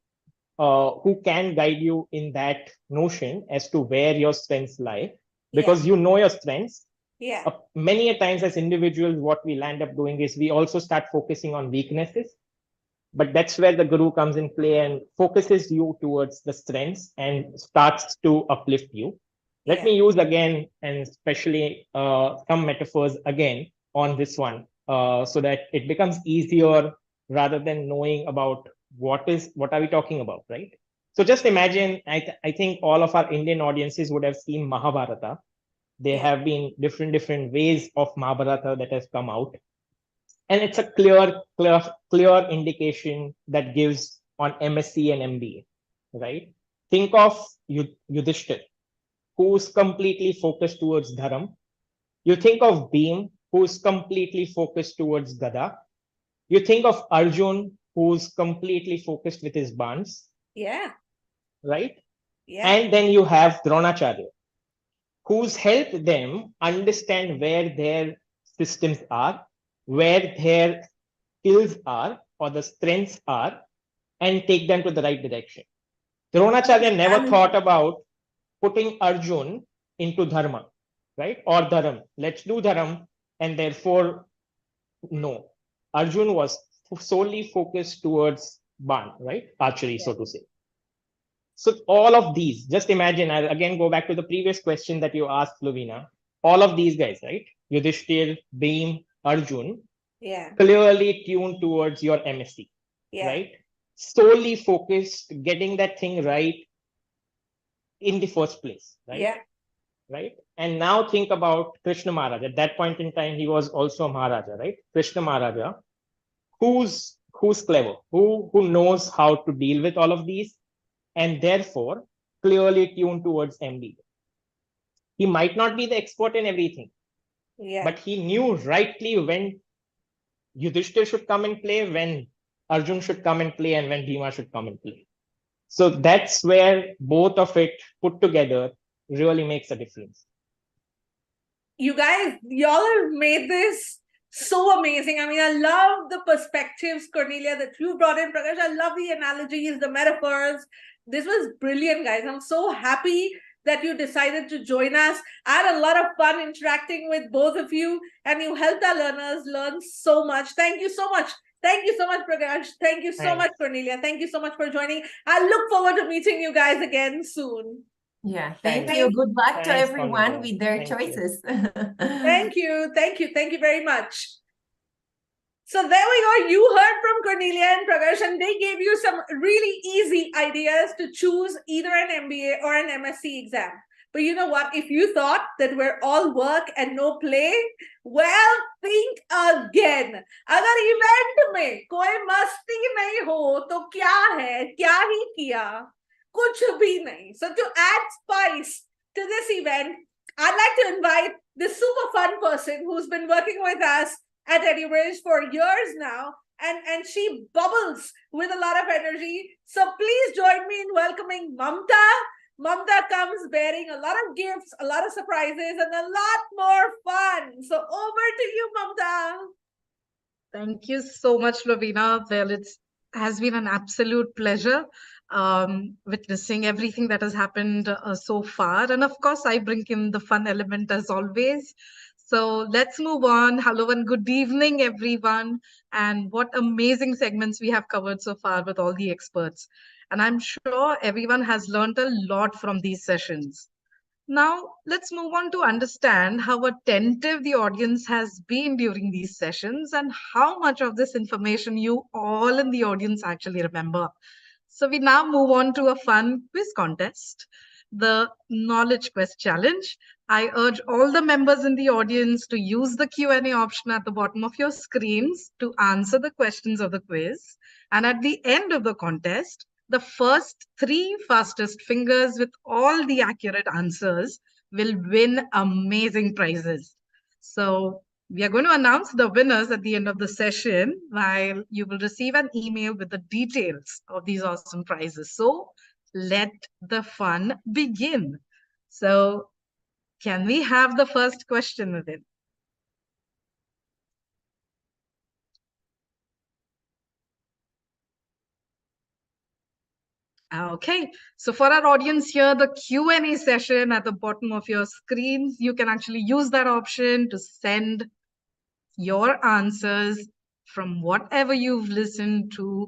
who can guide you in that notion as to where your strengths lie, because you know your strengths. Many a times as individuals, what we'll end up doing is we also start focusing on weaknesses, but that's where the guru comes in play and focuses you towards the strengths and starts to uplift you. Let me use again, and especially some metaphors again on this one, so that it becomes easier rather than knowing about what are we talking about, right? So just imagine, I think all of our Indian audiences would have seen Mahabharata. There have been different ways of Mahabharata that has come out. And it's a clear indication that gives on MSc and MBA, right? Think of Yudhishthir, who's completely focused towards Dharam. You think of Bhim, who's completely focused towards Gada. You think of Arjun, who's completely focused with his bans, Yeah. right? Yeah. And then you have Dronacharya, who's helped them understand where their systems are, where their skills are, or the strengths are, and take them to the right direction. Dronacharya never thought about putting Arjun into dharma, right? Or dharam. Let's do dharam, and therefore, no. Arjun was solely focused towards ban, right? Archery, so to say. So all of these, just imagine, I'll again go back to the previous question that you asked, Lovina. All of these guys, right? Yudhishthir, Bhim, Arjun, Yeah. clearly tuned towards your MSc, Yeah. right? Solely focused, getting that thing right in the first place, right? Yeah. Right? And now think about Krishna Maharaj. At that point in time, he was also a Maharaja, right? Krishna Maharaja, who's clever, who knows how to deal with all of these, and therefore clearly tuned towards MBA. He might not be the expert in everything, Yeah. but he knew rightly when Yudhishthir should come and play, when Arjun should come and play, and when Bhima should come and play. So that's where both of it put together really makes a difference. You guys, y'all have made this so amazing. I mean, I love the perspectives, Cornelia, that you brought in, Prakash. I love the analogies, the metaphors. This was brilliant, guys. I'm so happy that you decided to join us. I had a lot of fun interacting with both of you, and you helped our learners learn so much. Thank you so much. Thank you so much, Prakash. Thank you so much, Cornelia. Thank you so much for joining. I look forward to meeting you guys again soon. Yeah, thank you. Good luck to everyone with their choices. Thank you. Thank you. Thank you very much. So there we go. You heard from Cornelia and Prakash, and they gave you some really easy ideas to choose either an MBA or an MSc exam. But you know what? If you thought that we're all work and no play, well, think again. अगर event में कोई मस्ती नहीं हो तो क्या है? क्या ही किया? कुछ भी नहीं. So to add spice to this event, I'd like to invite this super fun person who's been working with us at EduBridge for years now, and she bubbles with a lot of energy. So please join me in welcoming Mamta. Mamta comes bearing a lot of gifts, a lot of surprises, and a lot more fun. So over to you, Mamta. Thank you so much, Lovina. Well, it has been an absolute pleasure witnessing everything that has happened so far. And of course, I bring in the fun element as always. So let's move on. Hello and good evening, everyone. And what amazing segments we have covered so far with all the experts. And I'm sure everyone has learned a lot from these sessions. Now, let's move on to understand how attentive the audience has been during these sessions and how much of this information you all in the audience actually remember. So we now move on to a fun quiz contest, the Knowledge Quest Challenge. I urge all the members in the audience to use the Q&A option at the bottom of your screens to answer the questions of the quiz. And at the end of the contest, the first 3 fastest fingers with all the accurate answers will win amazing prizes. So we are going to announce the winners at the end of the session, while you will receive an email with the details of these awesome prizes. So let the fun begin. So can we have the first question with it? Okay, so for our audience here, the Q&A session at the bottom of your screens, you can actually use that option to send your answers from whatever you've listened to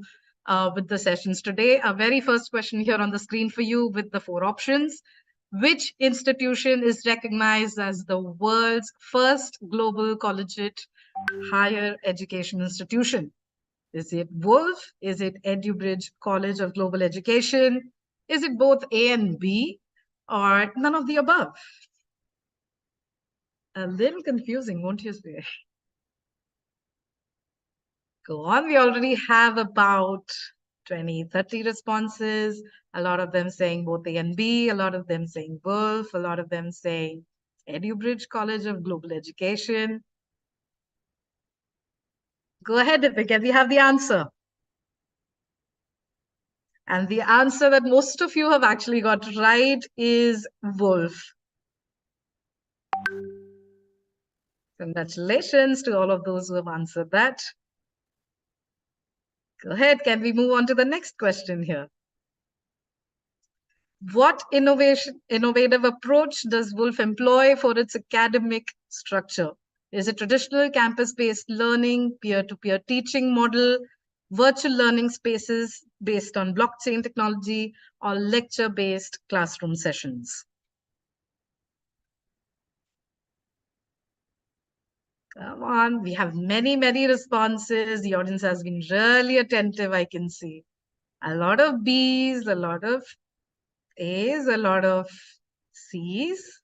with the sessions today. Our very first question here on the screen for you with the 4 options. Which institution is recognized as the world's first global collegiate higher education institution? Is it Woolf? Is it EduBridge College of Global Education? Is it both A and B, or none of the above? A little confusing, won't you say? Go on. We already have about 20, 30 responses. A lot of them saying both A and B. A lot of them saying Woolf. A lot of them saying EduBridge College of Global Education. Go ahead, Nitin. We have the answer. And the answer that most of you have actually got right is Woolf. Congratulations to all of those who have answered that. Go ahead. Can we move on to the next question here? What innovative approach does Woolf employ for its academic structure? Is it traditional campus-based learning, peer-to-peer teaching model, virtual learning spaces based on blockchain technology, or lecture-based classroom sessions? Come on, we have many, many responses. The audience has been really attentive, I can see. A lot of Bs, a lot of A's, a lot of C's.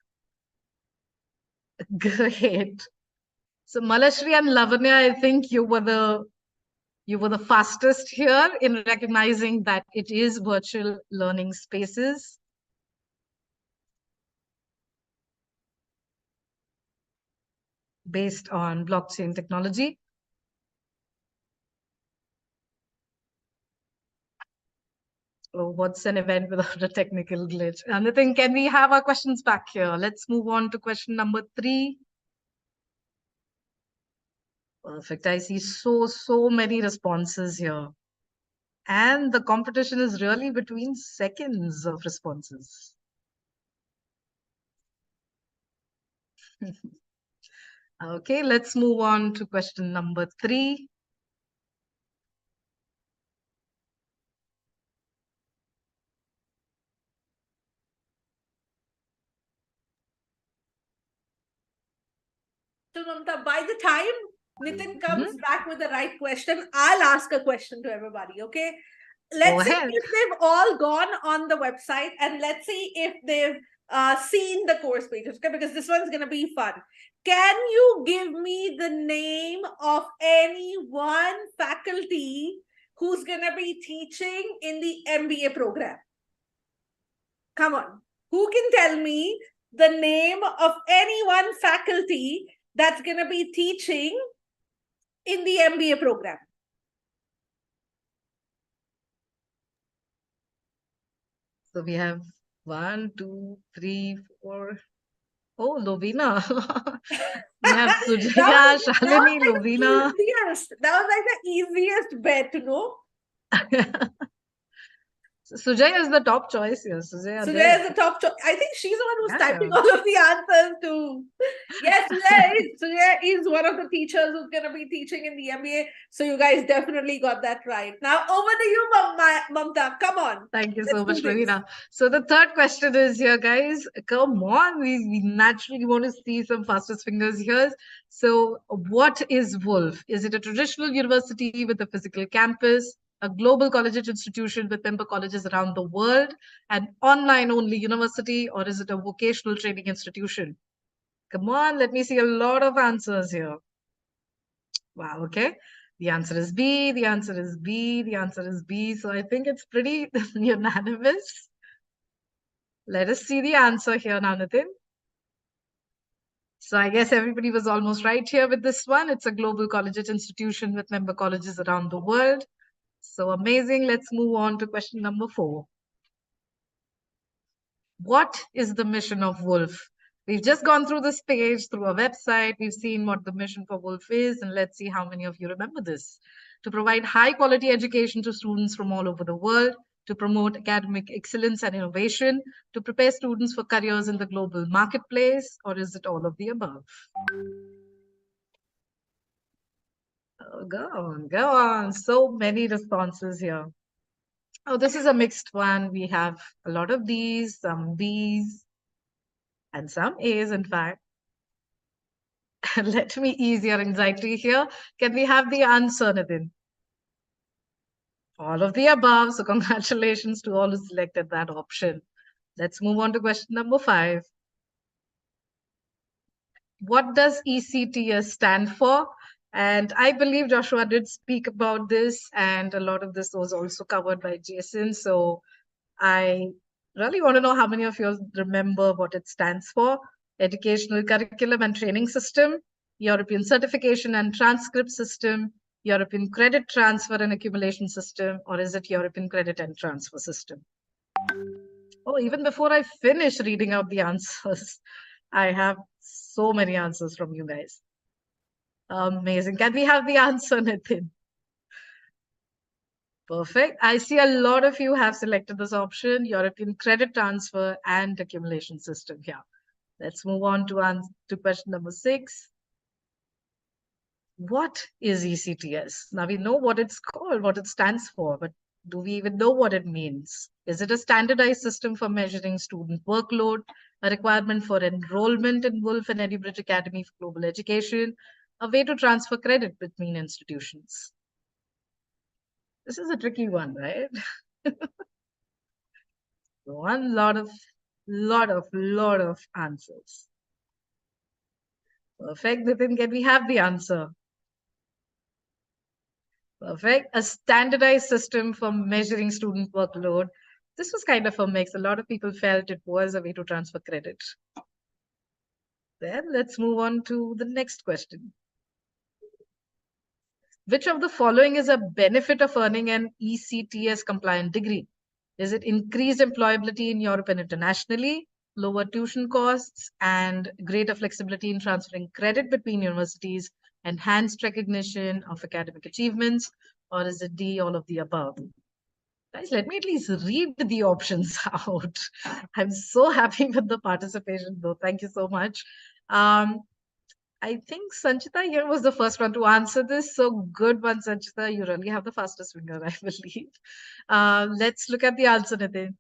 Great. So Malashri and Lavanya, I think you were the fastest here in recognizing that it is virtual learning spaces. Based on blockchain technology. Oh, what's an event without a technical glitch? Nitin, can we have our questions back here? Let's move on to question number 3. Perfect. I see so many responses here. And the competition is really between seconds of responses. Okay, let's move on to question number 3. So, Mamta, by the time Nitin comes back with the right question, I'll ask a question to everybody, okay? Let's see if they've all gone on the website and let's see if they've seen the course pages, okay? Because this one's going to be fun. Can you give me the name of any one faculty who's going to be teaching in the MBA program? Come on. Who can tell me the name of any one faculty that's going to be teaching in the MBA program? So we have 1, 2, 3, 4. Oh, Lovina. We have Sujaya, Shalini, Lovina. That was like the easiest bet, no? Sujaya is the top choice here. Sujaya is the top choice. I think she's the one who's typing all of the answers too. Yes, Sujaya is one of the teachers who's going to be teaching in the MBA. So you guys definitely got that right. Now over to you, Mamta. Come on. Thank you so much, Lovina. So the third question is here, guys. Come on. We naturally want to see some fastest fingers here. So what is Woolf? Is it a traditional university with a physical campus, a global collegiate institution with member colleges around the world, an online-only university, or is it a vocational training institution? Come on, let me see a lot of answers here. Wow, okay. The answer is B, the answer is B, the answer is B. So I think it's pretty unanimous. Let us see the answer here now, Nitin. So I guess everybody was almost right here with this one. It's a global collegiate institution with member colleges around the world. So amazing. Let's move on to question number 4. What is the mission of Woolf? We've just gone through this page, through a website. We've seen what the mission for Woolf is, and let's see how many of you remember this. To provide high quality education to students from all over the world, to promote academic excellence and innovation, to prepare students for careers in the global marketplace, or is it all of the above? Oh, go on. So many responses here. Oh, this is a mixed one. We have a lot of D's, some B's, and some A's, in fact. Let me ease your anxiety here. Can we have the answer, Nitin? All of the above. So congratulations to all who selected that option. Let's move on to question number 5. What does ECTS stand for? And I believe Joshua did speak about this, and a lot of this was also covered by Jason. So I really want to know how many of you remember what it stands for. Educational Curriculum and Training System, European Certification and Transcript System, European credit transfer and accumulation system, or is it European credit and transfer system? Oh, even before I finish reading out the answers, I have so many answers from you guys. Amazing. Can we have the answer, Nitin? Perfect. I see a lot of you have selected this option, European credit transfer and accumulation system here. Let's move on to question number 6. What is ECTS? Now we know what it's called, what it stands for, but do we even know what it means? Is it a standardized system for measuring student workload, a requirement for enrollment in Woolf and EduBridge Academy for Global Education, a way to transfer credit between institutions? This is a tricky one, right? One lot of answers. Perfect. Nitin, can we have the answer? Perfect. A standardized system for measuring student workload. This was kind of a mix. A lot of people felt it was a way to transfer credit. Then let's move on to the next question. Which of the following is a benefit of earning an ECTS compliant degree? Is it increased employability in Europe and internationally, lower tuition costs, and greater flexibility in transferring credit between universities, enhanced recognition of academic achievements, or is it D, all of the above? Guys, let me at least read the options out. I'm so happy with the participation, though. Thank you so much. I think Sanchita here was the first one to answer this. So good one, Sanchita. You really have the fastest finger, I believe. Let's look at the answer, Nitin.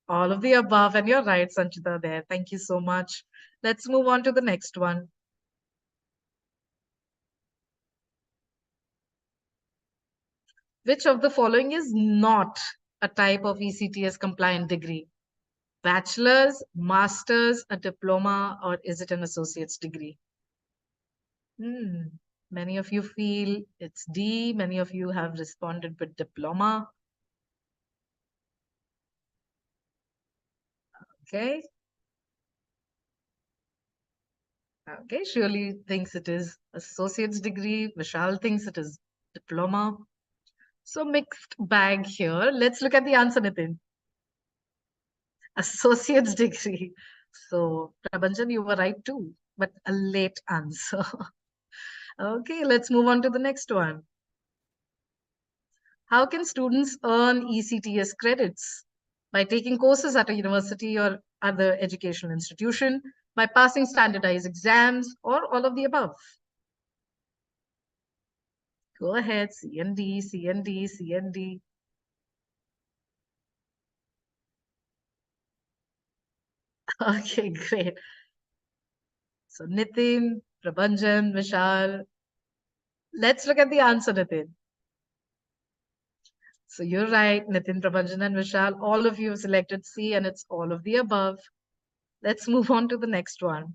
All of the above, and you're right, Sanchita, there. Thank you so much. Let's move on to the next one. Which of the following is not a type of ECTS compliant degree? Bachelor's, master's, a diploma, or is it an associate's degree? Many of you feel it's D. Many of you have responded with diploma. Okay. Okay, Shirley thinks it is associate's degree. Vishal thinks it is diploma. So mixed bag here. Let's look at the answer, Nitin. Associate's degree. So Prabhanjan, you were right too, but a late answer. Okay, let's move on to the next one. How can students earn ECTS credits? By taking courses at a university or other educational institution, by passing standardized exams, or all of the above? Go ahead, C and D, C and D, C and D. Okay, great. So Nitin, Prabhanjan, Vishal. Let's look at the answer, Nitin. So you're right, Nitin, Prabhanjan, and Vishal. All of you have selected C, and it's all of the above. Let's move on to the next one.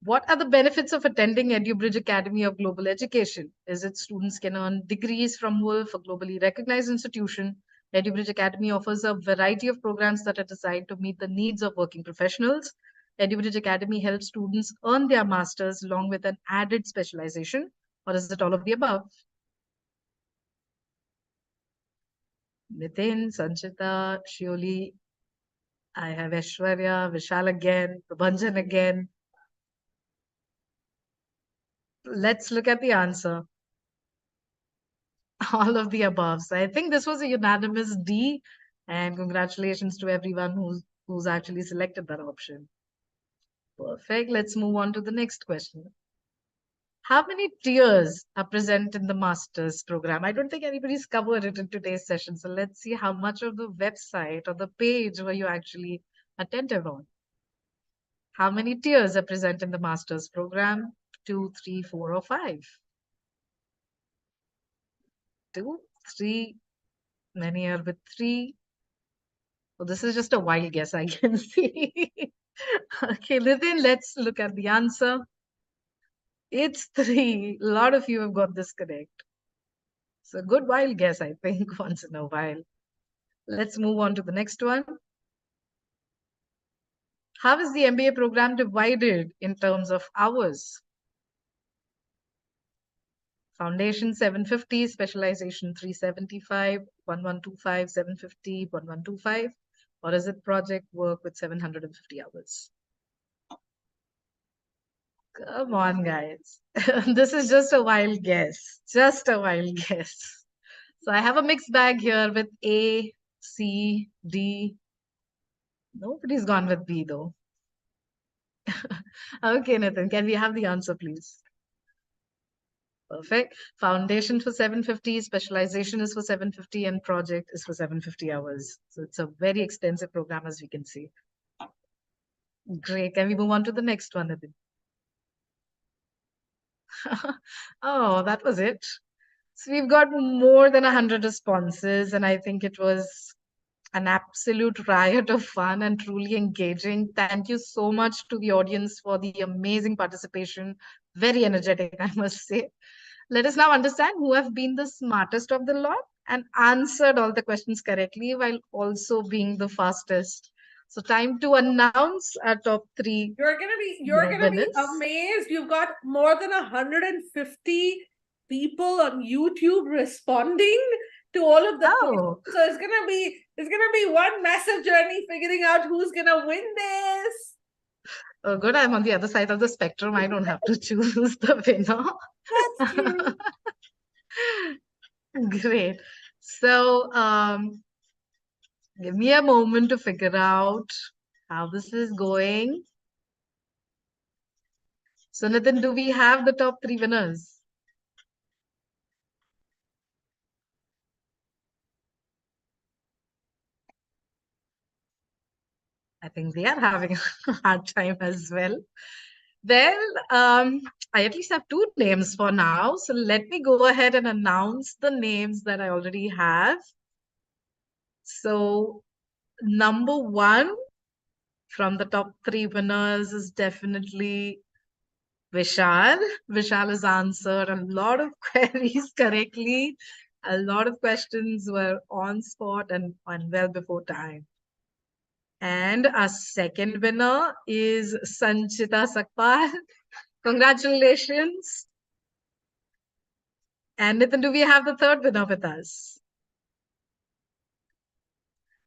What are the benefits of attending EduBridge Academy of Global Education? Is it students can earn degrees from Woolf, a globally recognized institution? EduBridge Academy offers a variety of programs that are designed to meet the needs of working professionals. EduBridge Academy helps students earn their masters along with an added specialization, or is it all of the above? Nitin, Sanchita, Shioli, I have Aishwarya, Vishal again, Prabhanjan again. Let's look at the answer. All of the above. So I think this was a unanimous D, and congratulations to everyone who's actually selected that option. Perfect. Let's move on to the next question. How many tiers are present in the master's program? I don't think anybody's covered it in today's session. So let's see how much of the website or the page were you actually attentive on. How many tiers are present in the master's program? 2, 3, 4, or 5? 2, 3. Many are with 3. Well, this is just a wild guess, I can see. Okay, Nitin, let's look at the answer. It's 3. A lot of you have got this correct. So good wild guess, I think, once in a while. Let's move on to the next one. How is the MBA program divided in terms of hours? Foundation 750, specialization 375, 1125, 750, 1125. Or is it project work with 750 hours? Come on, guys. This is just a wild guess. Just a wild guess. So I have a mixed bag here with A, C, D. Nobody's gone with B though. Okay, Nitin, can we have the answer, please? Perfect. Foundation for 750, specialization is for 750, and project is for 750 hours. So it's a very extensive program, as we can see. Great. Can we move on to the next one, Nitin? Oh, that was it. So we've got more than 100 responses, and I think it was an absolute riot of fun and truly engaging. Thank you so much to the audience for the amazing participation. Very energetic, I must say. Let us now understand who have been the smartest of the lot and answered all the questions correctly while also being the fastest. So time to announce our top 3. You're gonna be amazed. You've got more than 150 people on YouTube responding to all of the questions. So it's gonna be one massive journey figuring out who's gonna win this. Oh, good. I'm on the other side of the spectrum. I don't have to choose the winner. That's true. Great. So give me a moment to figure out how this is going. So Nitin, do we have the top 3 winners? I think they are having a hard time as well. Well, I at least have 2 names for now. So let me go ahead and announce the names that I already have. So number 1 from the top 3 winners is definitely Vishal. Vishal has answered a lot of queries correctly. A lot of questions were on spot and well before time. And our second winner is Sanchita Sakpal. Congratulations. And Nitin, do we have the third winner with us?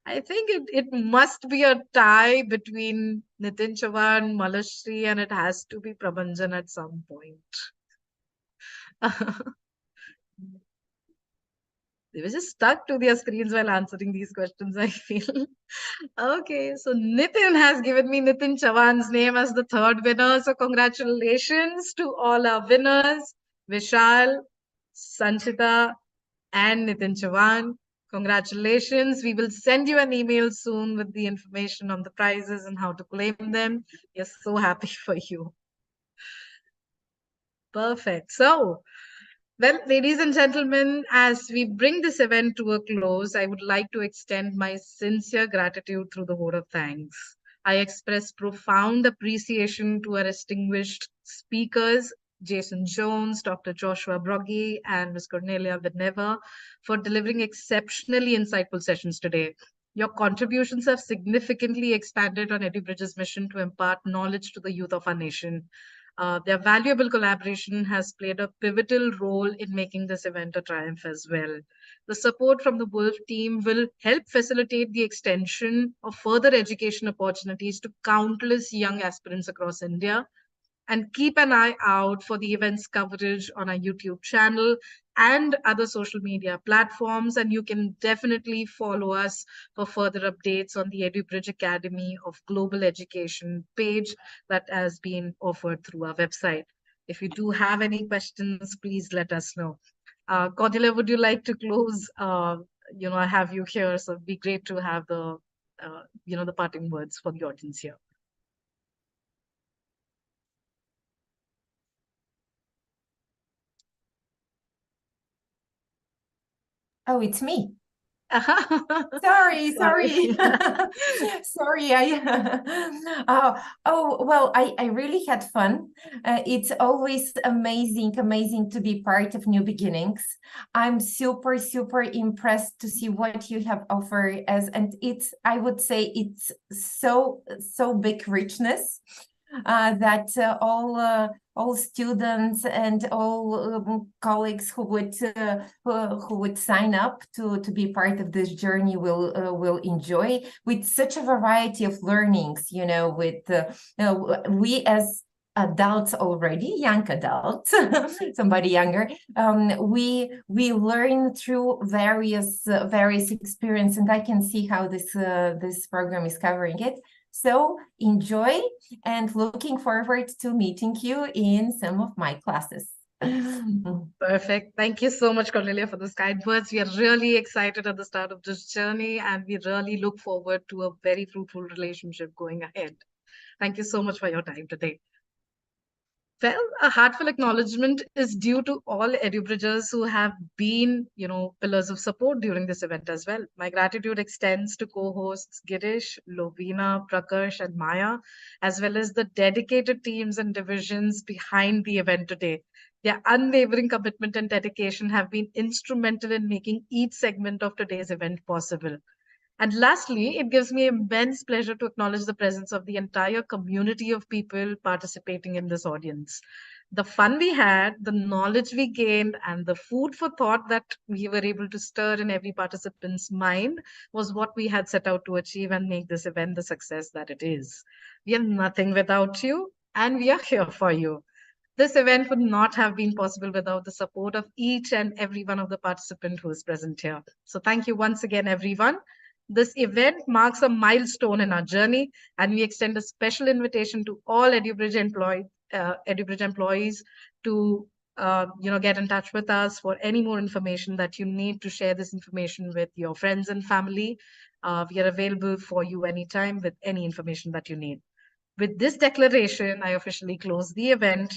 I think it must be a tie between Nitin Chavan, Malashri, and it has to be Prabhanjan at some point. They were just stuck to their screens while answering these questions, I feel. Okay, so Nitin has given me Nitin Chavan's name as the third winner. So congratulations to all our winners, Vishal, Sanchita, and Nitin Chavan. Congratulations. We will send you an email soon with the information on the prizes and how to claim them. We are so happy for you. Perfect. So, well, ladies and gentlemen, as we bring this event to a close, I would like to extend my sincere gratitude through the vote of thanks. I express profound appreciation to our distinguished speakers, Jason Jones, Dr. Joshua Brogi, and Ms. Cornelia Vidneva, for delivering exceptionally insightful sessions today. Your contributions have significantly expanded on EduBridge's mission to impart knowledge to the youth of our nation. Their valuable collaboration has played a pivotal role in making this event a triumph as well. The support from the Woolf team will help facilitate the extension of further education opportunities to countless young aspirants across India. And keep an eye out for the event's coverage on our YouTube channel and other social media platforms. And you can definitely follow us for further updates on the EduBridge Academy of Global Education page that has been offered through our website. If you do have any questions, please let us know. Cordelia, would you like to close? I have you here, so it'd be great to have the, the parting words for the audience here. Oh, it's me. Sorry. Sorry. Well, I really had fun. It's always amazing to be part of New Beginnings. I'm super impressed to see what you have offered and I would say it's so big richness. that all students and all colleagues who would sign up to be part of this journey will enjoy, with such a variety of learnings. With we as adults already, young adults, somebody younger, we learn through various experience, and I can see how this program is covering it. So enjoy, and looking forward to meeting you in some of my classes. Perfect. Thank you so much, Cornelia, for those kind words. We are really excited at the start of this journey, and we really look forward to a very fruitful relationship going ahead. Thank you so much for your time today. Well, a heartfelt acknowledgement is due to all EduBridgers who have been, pillars of support during this event as well. My gratitude extends to co-hosts Girish, Lovina, Prakash, and Maya, as well as the dedicated teams and divisions behind the event today. Their unwavering commitment and dedication have been instrumental in making each segment of today's event possible. And lastly, it gives me immense pleasure to acknowledge the presence of the entire community of people participating in this audience. The fun we had, the knowledge we gained, and the food for thought that we were able to stir in every participant's mind was what we had set out to achieve and make this event the success that it is. We are nothing without you, and we are here for you. This event would not have been possible without the support of each and every one of the participants who is present here. So thank you once again, everyone. This event marks a milestone in our journey, and we extend a special invitation to all EduBridge employees to get in touch with us for any more information that you need to share this information with your friends and family. We are available for you anytime with any information that you need. With this declaration, I officially close the event.